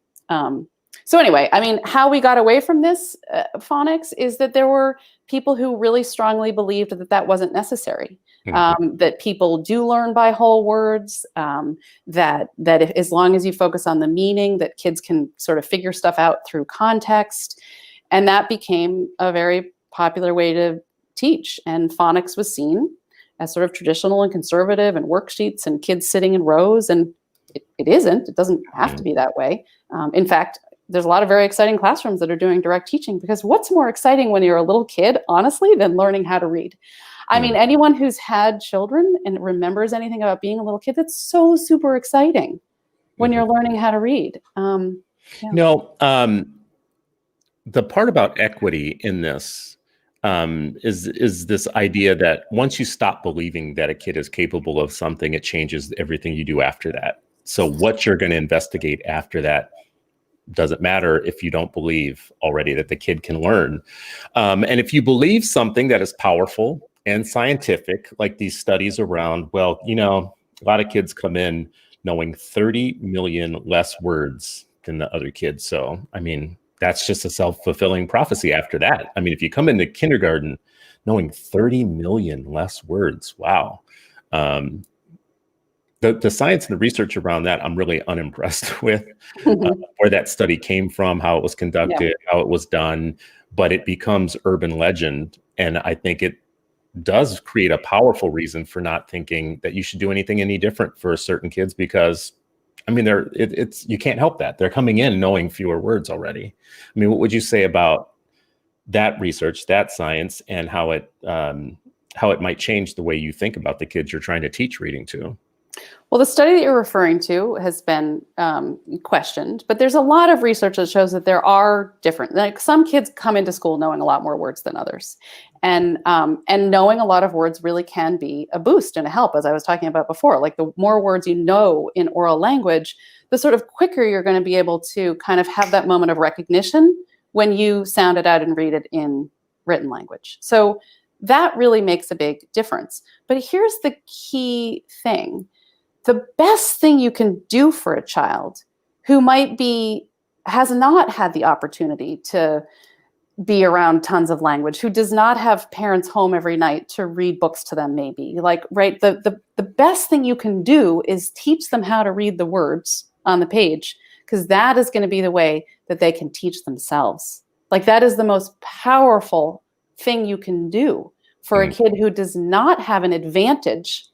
So anyway, I mean, how we got away from this phonics is that there were people who really strongly believed that that wasn't necessary, that people do learn by whole words, that if, as long as you focus on the meaning, that kids can sort of figure stuff out through context. And that became a very popular way to teach. And phonics was seen as sort of traditional and conservative and worksheets and kids sitting in rows. And it isn't. It doesn't have to be that way. In fact, there's a lot of very exciting classrooms that are doing direct teaching, because what's more exciting when you're a little kid, honestly, than learning how to read? I mean, anyone who's had children and remembers anything about being a little kid, that's so super exciting when you're learning how to read. The part about equity in this is this idea that once you stop believing that a kid is capable of something, it changes everything you do after that. So what you're going to investigate after that doesn't matter if you don't believe already that the kid can learn. And if you believe something that is powerful and scientific, like these studies around, well, a lot of kids come in knowing 30 million less words than the other kids. So, I mean, that's just a self-fulfilling prophecy after that. I mean, if you come into kindergarten knowing 30 million less words, wow. The science and the research around that, I'm really unimpressed with where that study came from, how it was conducted, how it was done, but it becomes urban legend. And I think it does create a powerful reason for not thinking that you should do anything any different for certain kids, because I mean, you can't help that. They're coming in knowing fewer words already. I mean, what would you say about that research, that science, and how it might change the way you think about the kids you're trying to teach reading to? Well, the study that you're referring to has been questioned, but there's a lot of research that shows that there are different, like some kids come into school knowing a lot more words than others. And knowing a lot of words really can be a boost and a help, as I was talking about before. Like the more words you know in oral language, the sort of quicker you're going to be able to kind of have that moment of recognition when you sound it out and read it in written language. So that really makes a big difference. But here's the key thing. The best thing you can do for a child who has not had the opportunity to be around tons of language, who does not have parents home every night to read books to them, maybe, like, right, the best thing you can do is teach them how to read the words on the page, because that is going to be the way that they can teach themselves. Like, that is the most powerful thing you can do for a kid who does not have an advantage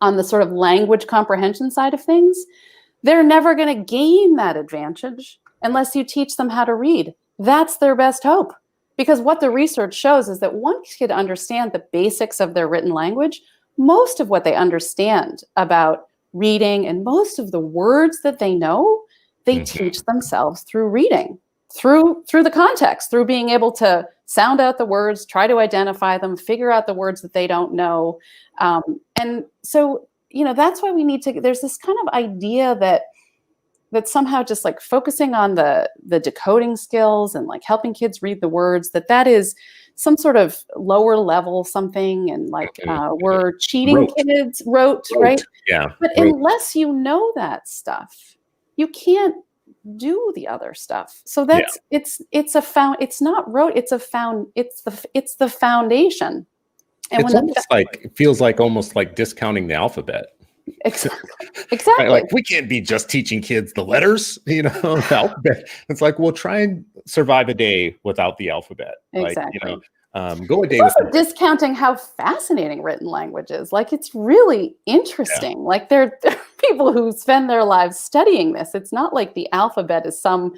on the sort of language comprehension side of things. They're never going to gain that advantage unless you teach them how to read. That's their best hope. Because what the research shows is that once kids understand the basics of their written language, most of what they understand about reading and most of the words that they know, they teach themselves through reading, through the context, through being able to sound out the words, try to identify them, figure out the words that they don't know. And so, that's why we need to, there's this kind of idea that somehow just like focusing on the decoding skills and like helping kids read the words, that is some sort of lower level something, and like we're cheating kids, rote, right? Yeah. But unless you know that stuff, you can't do the other stuff. So that's it's not rote, it's the foundation. And It's almost like, it feels like almost like discounting the alphabet. Exactly. Right? Exactly. Like we can't be just teaching kids the letters, the alphabet. It's like, well, try and survive a day without the alphabet. Like, Exactly. go a It's day without. also discounting how fascinating written language is. Like, it's really Yeah, interesting. Like, there are people who spend their lives studying this. It's not like the alphabet is some,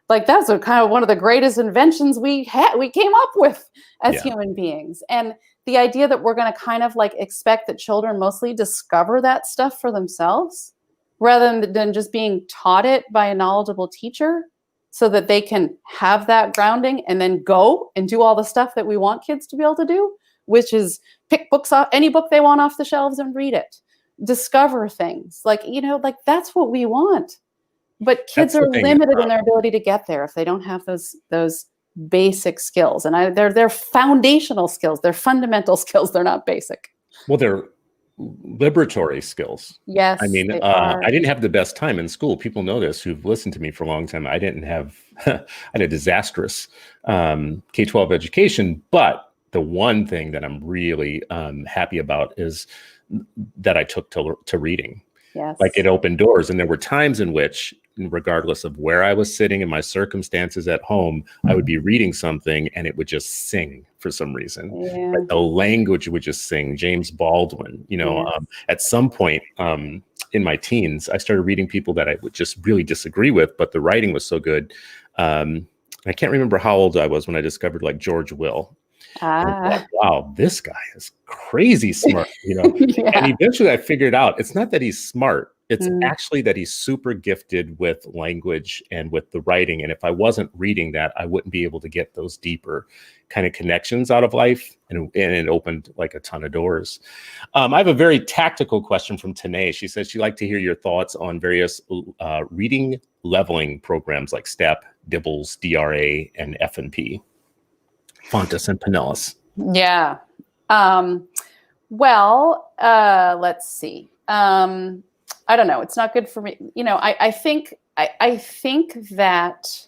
like, that's kind of one of the greatest inventions we came up with as yeah. human beings. And the idea that we're going to kind of like expect that children mostly discover that stuff for themselves rather than just being taught it by a knowledgeable teacher so that they can have that grounding and then go and do all the stuff that we want kids to be able to do, which is pick books off any book they want off the shelves and read it, discover things, like, like that's what we want. But kids That's are the thing. limited in their ability to get there if they don't have those basic skills. And they're foundational skills, they're fundamental skills, they're not basic. Well, they're liberatory skills. Yes, I mean, they are. I didn't have the best time in school. People know this who've listened to me for a long time. I didn't have, I had a disastrous K-12 education. But the one thing that I'm really happy about is that I took to reading. Yes. Like it opened doors. And there were times in which, regardless of where I was sitting and my circumstances at home, I would be reading something and it would just sing for some reason. Yeah. Like the language would just sing. James Baldwin, Yes. at some point in my teens, I started reading people that I would just really disagree with, but the writing was so good. I can't remember how old I was when I discovered like George Will. Like, wow, this guy is crazy smart, Yeah. And eventually I figured out it's not that he's smart. It's Mm. actually that he's super gifted with language and with the writing. And if I wasn't reading that, I wouldn't be able to get those deeper kind of connections out of life. And it opened like a ton of doors. I have a very tactical question from Tanae. She says she'd like to hear your thoughts on various reading leveling programs like STEP, DIBBLES, DRA, and F&P. Fontes and Pinellas. Yeah. Well, let's see. I don't know. It's not good for me. I think that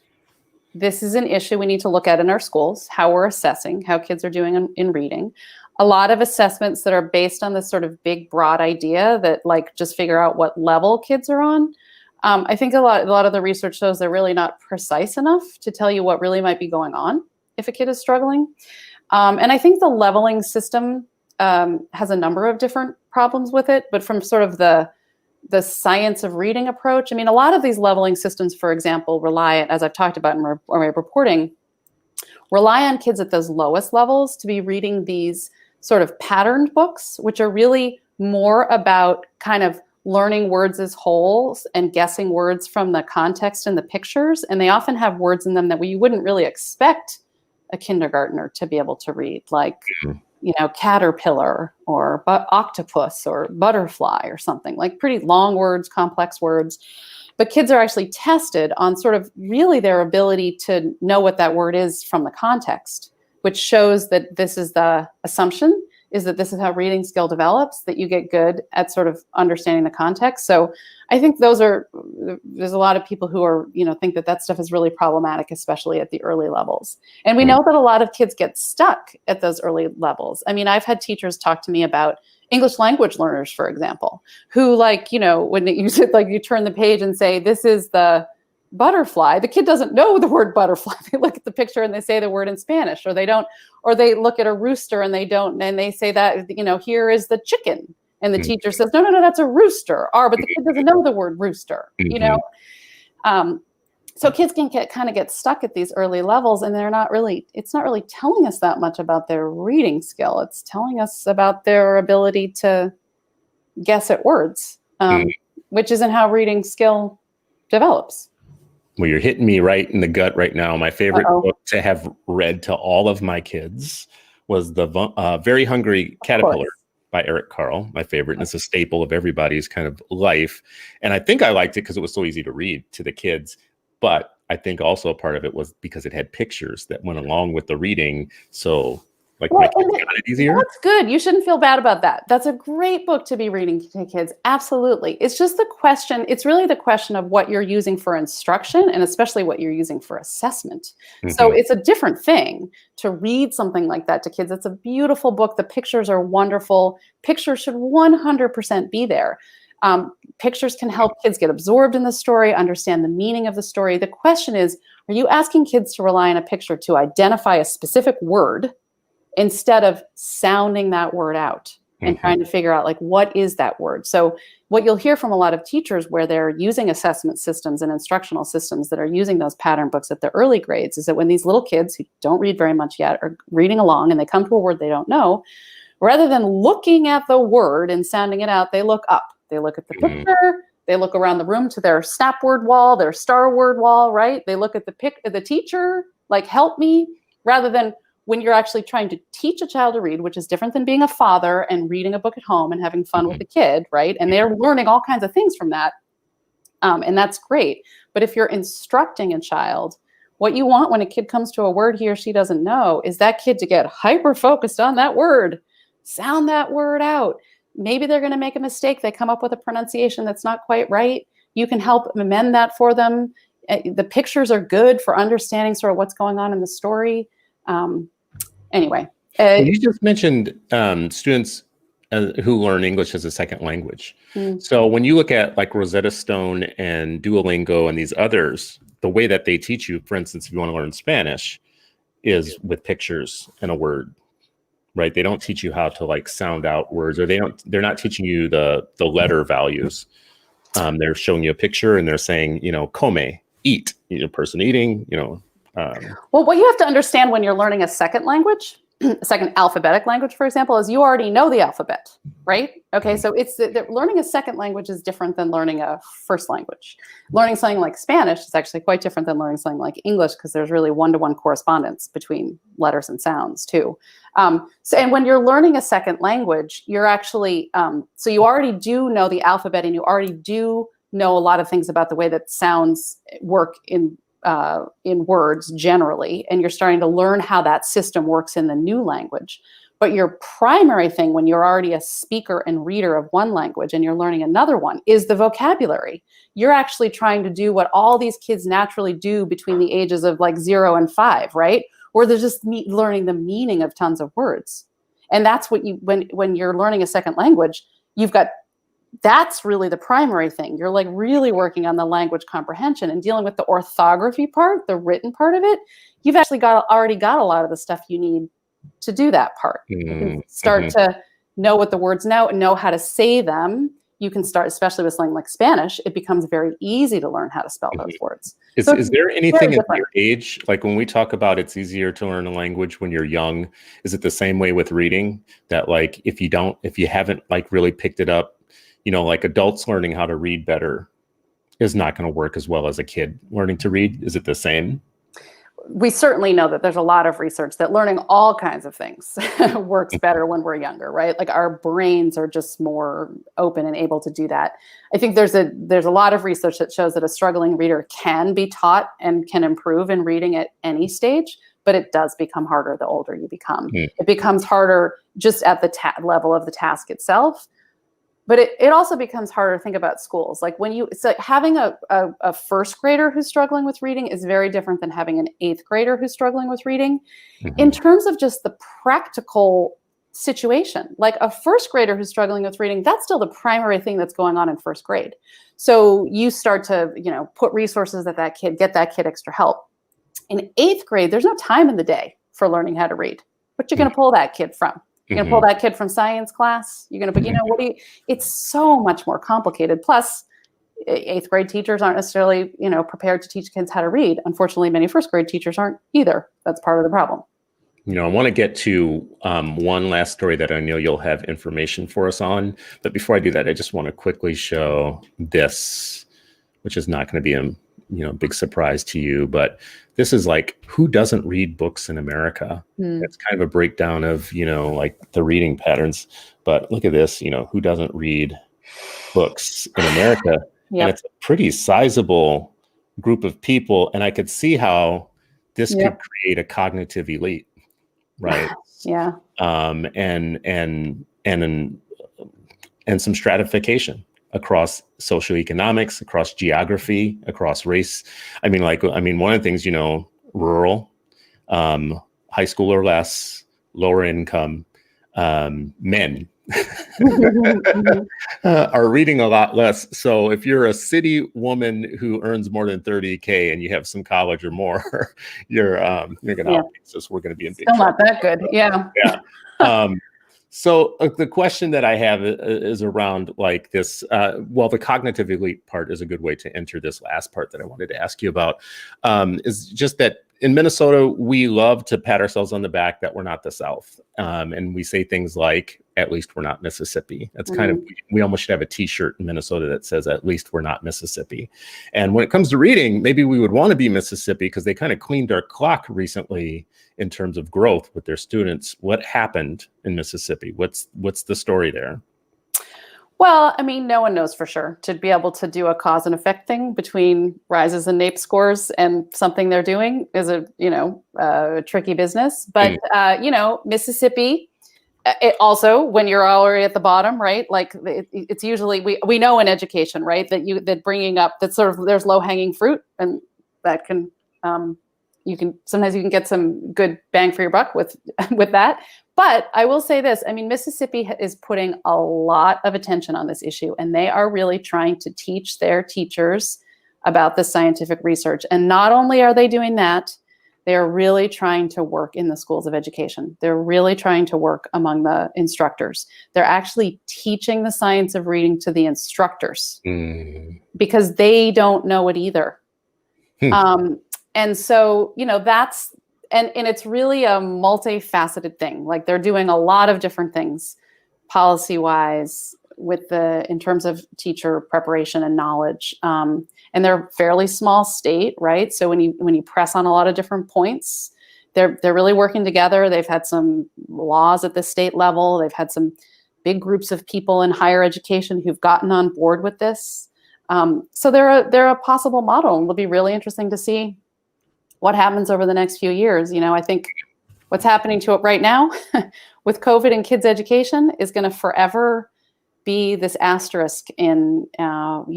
this is an issue we need to look at in our schools, how we're assessing how kids are doing in reading. A lot of assessments that are based on this sort of big, broad idea that like just figure out what level kids are on. I think a lot of the research shows they're really not precise enough to tell you what really might be going on if a kid is struggling. And I think the leveling system has a number of different problems with it, but from sort of the science of reading approach, I mean, a lot of these leveling systems, for example, rely, as I've talked about in my reporting, rely on kids at those lowest levels to be reading these sort of patterned books, which are really more about kind of learning words as wholes and guessing words from the context and the pictures. And they often have words in them that we wouldn't really expect a kindergartner to be able to read, like, caterpillar or octopus or butterfly or something, like pretty long words, complex words. But kids are actually tested on sort of really their ability to know what that word is from the context, which shows that this is the assumption, is that this is how reading skill develops, that you get good at sort of understanding the context. So I think there's a lot of people who are, think that stuff is really problematic, especially at the early levels. And we know that a lot of kids get stuck at those early levels. I mean, I've had teachers talk to me about English language learners, for example, who when you said, you turn the page and say, this is the butterfly, the kid doesn't know the word butterfly. They look at the picture and they say the word in Spanish, or they look at a rooster and they say that, here is the chicken. And the teacher says, no, that's a rooster. But the kid doesn't know the word rooster, So kids can get stuck at these early levels, and it's not really telling us that much about their reading skill. It's telling us about their ability to guess at words, which isn't how reading skill develops. Well, you're hitting me right in the gut right now. My favorite book to have read to all of my kids was The Very Hungry Caterpillar by Eric Carle, my favorite. And it's a staple of everybody's kind of life. And I think I liked it because it was so easy to read to the kids. But I think also a part of it was because it had pictures that went along with the reading. So my kids got it easier. That's good. You shouldn't feel bad about that. That's a great book to be reading to kids. Absolutely. It's just it's really the question of what you're using for instruction, and especially what you're using for assessment. So it's a different thing to read something like that to kids. It's a beautiful book. The pictures are wonderful. Pictures should 100% be there. Pictures can help kids get absorbed in the story, understand the meaning of the story. The question is, are you asking kids to rely on a picture to identify a specific word instead of sounding that word out and trying to figure out, like, what is that word? So what you'll hear from a lot of teachers where they're using assessment systems and instructional systems that are using those pattern books at the early grades is that when these little kids who don't read very much yet are reading along and they come to a word they don't know, rather than looking at the word and sounding it out, they look up. They look at the picture, they look around the room to their snap word wall, their star word wall, right? They look at the teacher, like, help me, rather than when you're actually trying to teach a child to read, which is different than being a father and reading a book at home and having fun with the kid, right? And they're learning all kinds of things from that. And that's great. But if you're instructing a child, what you want when a kid comes to a word he or she doesn't know is that kid to get hyper-focused on that word, sound that word out. Maybe they're going to make a mistake. They come up with a pronunciation that's not quite right. You can help amend that for them. The pictures are good for understanding sort of what's going on in the story. Anyway. You just mentioned students who learn English as a second language. So when you look at like Rosetta Stone and Duolingo and these others, the way that they teach you, for instance, if you want to learn Spanish, is with pictures and a word, right? They don't teach you how to like sound out words, or they're not teaching you the letter values. They're showing you a picture and they're saying, come, eat, person eating, Well, what you have to understand when you're learning a second language, a second alphabetic language, for example, is you already know the alphabet, right? Okay, so it's learning a second language is different than learning a first language. Learning something like Spanish is actually quite different than learning something like English, because there's really one-to-one correspondence between letters and sounds too. And when you're learning a second language, you're actually, so you already do know the alphabet and you already do know a lot of things about the way that sounds work in words generally, and you're starting to learn how that system works in the new language. But your primary thing when you're already a speaker and reader of one language and you're learning another one is the vocabulary. You're actually trying to do what all these kids naturally do between the ages of like 0 and 5, right? Where they're just learning the meaning of tons of words. And that's what when you're learning a second language, that's really the primary thing. You're like really working on the language comprehension and dealing with the orthography part, the written part of it. You've actually already got a lot of the stuff you need to do that part. You can start to know what the words know how to say them. You can start, especially with something like Spanish, it becomes very easy to learn how to spell those words. Is there anything at your age, like when we talk about it's easier to learn a language when you're young, is it the same way with reading? That like if you haven't like really picked it up, like adults learning how to read better is not going to work as well as a kid learning to read? Is it the same? We certainly know that there's a lot of research that learning all kinds of things works better when we're younger, right? Like our brains are just more open and able to do that. I think there's a lot of research that shows that a struggling reader can be taught and can improve in reading at any stage, but it does become harder the older you become. It becomes harder just at the level of the task itself. But it also becomes harder to think about schools. Like it's like having a first grader who's struggling with reading is very different than having an 8th grader who's struggling with reading. In terms of just the practical situation, like a first grader who's struggling with reading, that's still the primary thing that's going on in first grade. So you start to, put resources at that kid, get that kid extra help. In 8th grade, there's no time in the day for learning how to read. What you're going to pull that kid from? You're going to pull that kid from science class. You're going to put, it's so much more complicated. Plus, 8th grade teachers aren't necessarily, prepared to teach kids how to read. Unfortunately, many first grade teachers aren't either. That's part of the problem. I want to get to one last story that I know you'll have information for us on. But before I do that, I just want to quickly show this, which is not going to be a big surprise to you, but this is like who doesn't read books in America. It's kind of a breakdown of like the reading patterns. But look at this, who doesn't read books in America? And it's a pretty sizable group of people, and I could see how this could create a cognitive elite, right? And some stratification across socioeconomics, across geography, across race. One of the things, rural, high school or less, lower income, men, Mhm. are reading a lot less. So if you're a city woman who earns more than 30K and you have some college or more, you're going to Yeah. outpace us. We're going to be in big Still trouble. not that good. Yeah. Yeah. Um, so the question that I have is around like this. Well, the cognitive elite part is a good way to enter this last part that I wanted to ask you about. Is just that in Minnesota, we love to pat ourselves on the back that we're not the South. And we say things like, at least we're not Mississippi. That's kind of, we almost should have a t-shirt in Minnesota that says, at least we're not Mississippi. And when it comes to reading, maybe we would want to be Mississippi because they kind of cleaned our clock recently in terms of growth with their students. What happened in Mississippi? What's the story there? Well, I mean, no one knows for sure. To be able to do a cause and effect thing between rises in NAEP scores and something they're doing is a tricky business. But Mississippi, it also, when you're already at the bottom, right? Like it's usually we know in education, right, that bringing up that sort of there's low hanging fruit, and that can you can get some good bang for your buck with that. But I will say this, I mean, Mississippi is putting a lot of attention on this issue, and they are really trying to teach their teachers about the scientific research. And not only are they doing that, they are really trying to work in the schools of education. They're really trying to work among the instructors. They're actually teaching the science of reading to the instructors because they don't know it either. And so, that's, and it's really a multifaceted thing. Like they're doing a lot of different things policy-wise in terms of teacher preparation and knowledge. And they're a fairly small state, right? So when you press on a lot of different points, they're really working together. They've had some laws at the state level. They've had some big groups of people in higher education who've gotten on board with this. So they're a possible model, and it'll be really interesting to see what happens over the next few years. I think what's happening to it right now with COVID and kids' education is going to forever be this asterisk in, who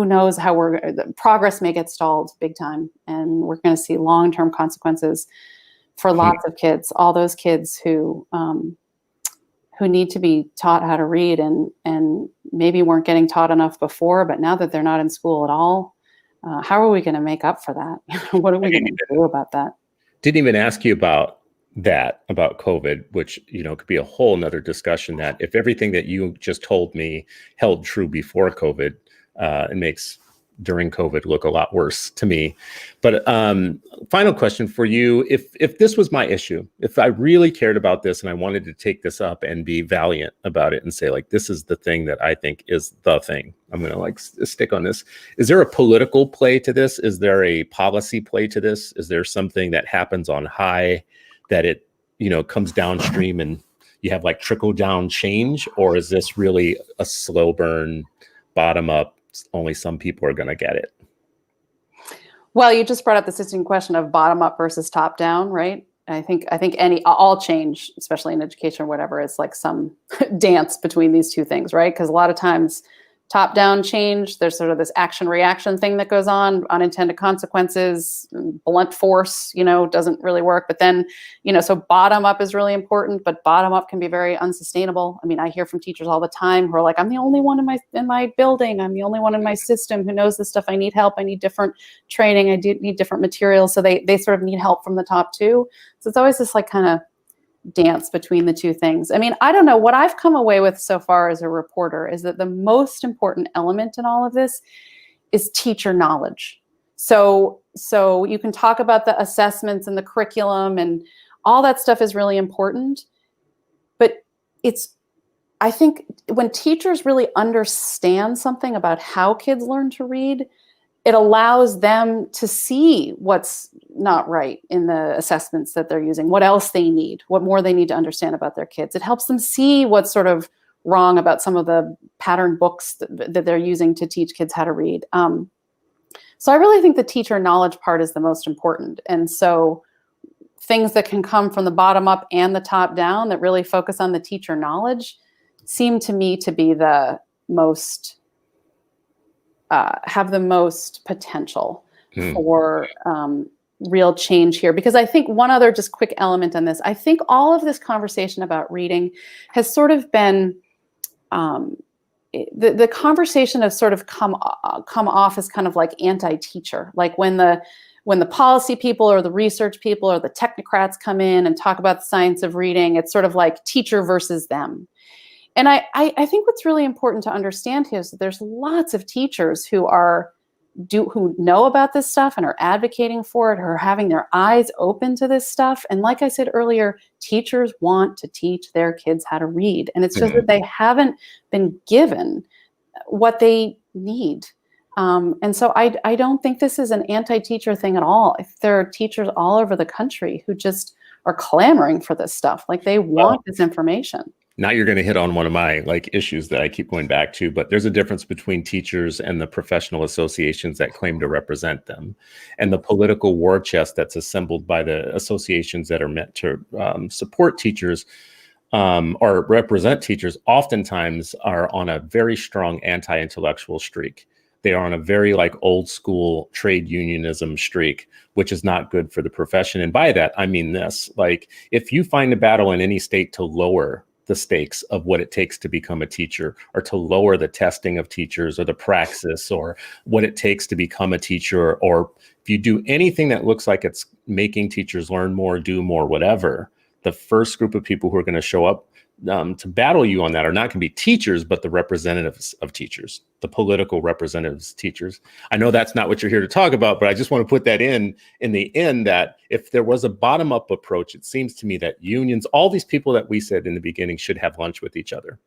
knows how the progress may get stalled big time. And we're going to see long-term consequences for lots of kids, all those kids who need to be taught how to read and maybe weren't getting taught enough before, but now that they're not in school at all, how are we going to make up for that? What are we going to do about that? Didn't even ask you about COVID, which, could be a whole nother discussion, that if everything that you just told me held true before COVID, it makes during COVID look a lot worse to me. But final question for you, if this was my issue, if I really cared about this and I wanted to take this up and be valiant about it and say, like, this is the thing that I think is the thing, I'm going to stick on this. Is there a political play to this? Is there a policy play to this? Is there something that happens on high that it, comes downstream and you have like trickle down change? Or is this really a slow burn, bottom up, only some people are going to get it? Well, you just brought up this interesting question of bottom up versus top down, right? I think all change, especially in education or whatever, is like some dance between these two things, right? Because a lot of times top-down change, there's sort of this action-reaction thing that goes on, unintended consequences, blunt force, doesn't really work. But then, so bottom-up is really important, but bottom-up can be very unsustainable. I mean, I hear from teachers all the time who are like, I'm the only one in my building, I'm the only one in my system who knows this stuff. I need help, I need different training, I do need different materials. So they sort of need help from the top too. So it's always this like kind of dance between the two things. I mean, I don't know. What I've come away with so far as a reporter is that the most important element in all of this is teacher knowledge. So you can talk about the assessments and the curriculum and all that stuff is really important. But I think when teachers really understand something about how kids learn to read, it allows them to see what's not right in the assessments that they're using, what else they need, what more they need to understand about their kids. It helps them see what's sort of wrong about some of the pattern books that they're using to teach kids how to read. So I really think the teacher knowledge part is the most important. And so things that can come from the bottom up and the top down that really focus on the teacher knowledge seem to me to be the most have the most potential for real change here, because I think one other just quick element on this, I think all of this conversation about reading has sort of been, the conversation has sort of come off as kind of like anti-teacher. Like when the policy people or the research people or the technocrats come in and talk about the science of reading, it's sort of like teacher versus them. And I think what's really important to understand here is that there's lots of teachers who know about this stuff and are advocating for it, or are having their eyes open to this stuff. And like I said earlier, teachers want to teach their kids how to read. And it's just that they haven't been given what they need. And so I don't think this is an anti-teacher thing at all. If there are teachers all over the country who just are clamoring for this stuff, like they want this information. Now you're going to hit on one of my issues that I keep going back to, but there's a difference between teachers and the professional associations that claim to represent them, and the political war chest that's assembled by the associations that are meant to support teachers or represent teachers, oftentimes are on a very strong anti-intellectual streak. They are on a very old school trade unionism streak, which is not good for the profession. And by that, I mean this, if you find a battle in any state to lower the stakes of what it takes to become a teacher, or to lower the testing of teachers, or the praxis, or what it takes to become a teacher, or if you do anything that looks like it's making teachers learn more, do more, whatever, the first group of people who are going to show up to battle you on that are not going to be teachers, but the representatives of teachers, the political representatives, teachers. I know that's not what you're here to talk about, but I just want to put that in the end, that if there was a bottom-up approach, it seems to me that unions, all these people that we said in the beginning, should have lunch with each other.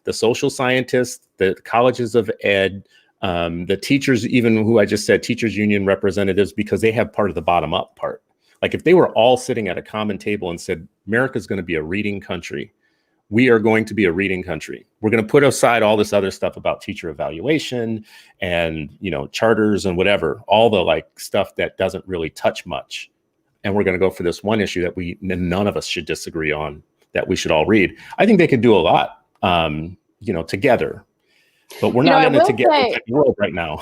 The social scientists, the colleges of ed, the teachers, even who I just said, teachers union representatives, because they have part of the bottom-up part. If they were all sitting at a common table and said, America's going to be a reading country, we are going to be a reading country. We're going to put aside all this other stuff about teacher evaluation and, charters and whatever, all the stuff that doesn't really touch much. And we're going to go for this one issue that none of us should disagree on, that we should all read. I think they could do a lot, together. But we're not in a together world right now.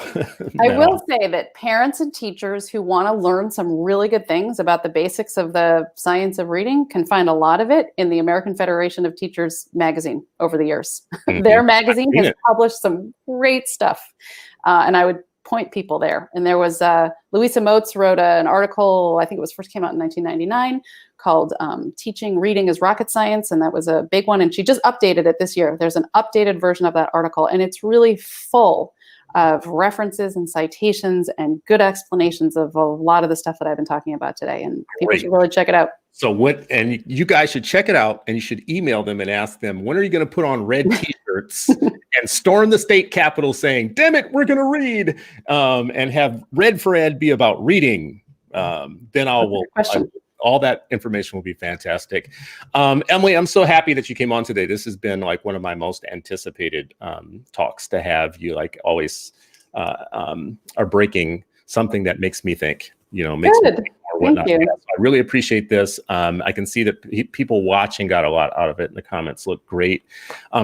I will say that parents and teachers who want to learn some really good things about the basics of the science of reading can find a lot of it in the American Federation of Teachers magazine over the years. Mm-hmm. Their magazine has published some great stuff. And I would point people there. And there was Louisa Moats wrote an article, I think it was first came out in 1999, called Teaching Reading is Rocket Science. And that was a big one. And she just updated it this year. There's an updated version of that article. And it's really full of references and citations and good explanations of a lot of the stuff that I've been talking about today. And people should really check it out. So and you guys should check it out, and you should email them and ask them, when are you going to put on red t-shirts and storm the state capitol saying, damn it, we're going to read, and have Read for Ed be about reading. Then all that information will be fantastic. Emily, I'm so happy that you came on today. This has been one of my most anticipated talks to have. You always are breaking something that makes me think, makes me think or whatnot. Thank you. So I really appreciate this. I can see that people watching got a lot out of it, and the comments look great.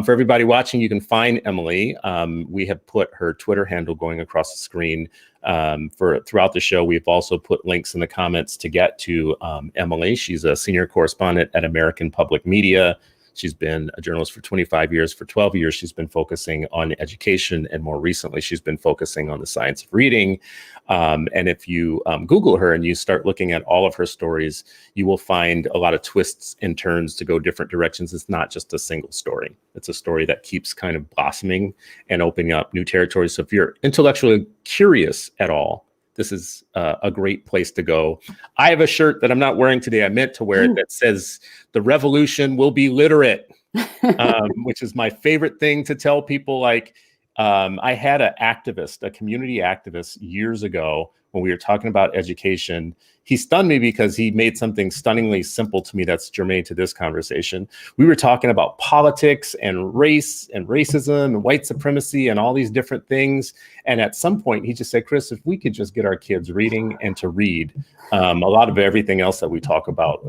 For everybody watching, you can find Emily. We have put her Twitter handle going across the screen throughout the show. We've also put links in the comments to get to Emily. She's a senior correspondent at American Public Media. She's been a journalist for 25 years. For 12 years, she's been focusing on education. And more recently, she's been focusing on the science of reading. And if you Google her and you start looking at all of her stories, you will find a lot of twists and turns to go different directions. It's not just a single story. It's a story that keeps kind of blossoming and opening up new territories. So if you're intellectually curious at all, this is a great place to go. I have a shirt that I'm not wearing today. I meant to wear it that says, "The revolution will be literate," which is my favorite thing to tell people. I had a community activist years ago when we were talking about education. He stunned me because he made something stunningly simple to me that's germane to this conversation. We were talking about politics and race and racism and white supremacy and all these different things. And at some point, he just said, Chris, if we could just get our kids reading and to read, a lot of everything else that we talk about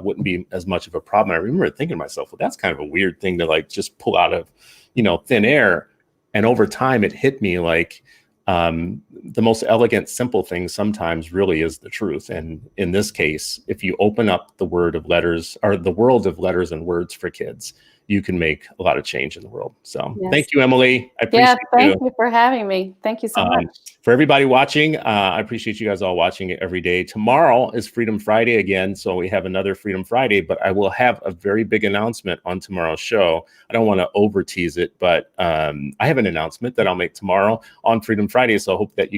wouldn't be as much of a problem. I remember thinking to myself, well, that's kind of a weird thing to just pull out of, thin air. And over time, it hit me the most elegant, simple thing sometimes really is the truth. And in this case, if you open up the world of letters and words for kids, you can make a lot of change in the world. So thank you, Emily. I appreciate thank you for having me. Thank you so much. For everybody watching, I appreciate you guys all watching it every day. Tomorrow is Freedom Friday again, so we have another Freedom Friday, but I will have a very big announcement on tomorrow's show. I don't want to over tease it, but I have an announcement that I'll make tomorrow on Freedom Friday, so I hope that you guys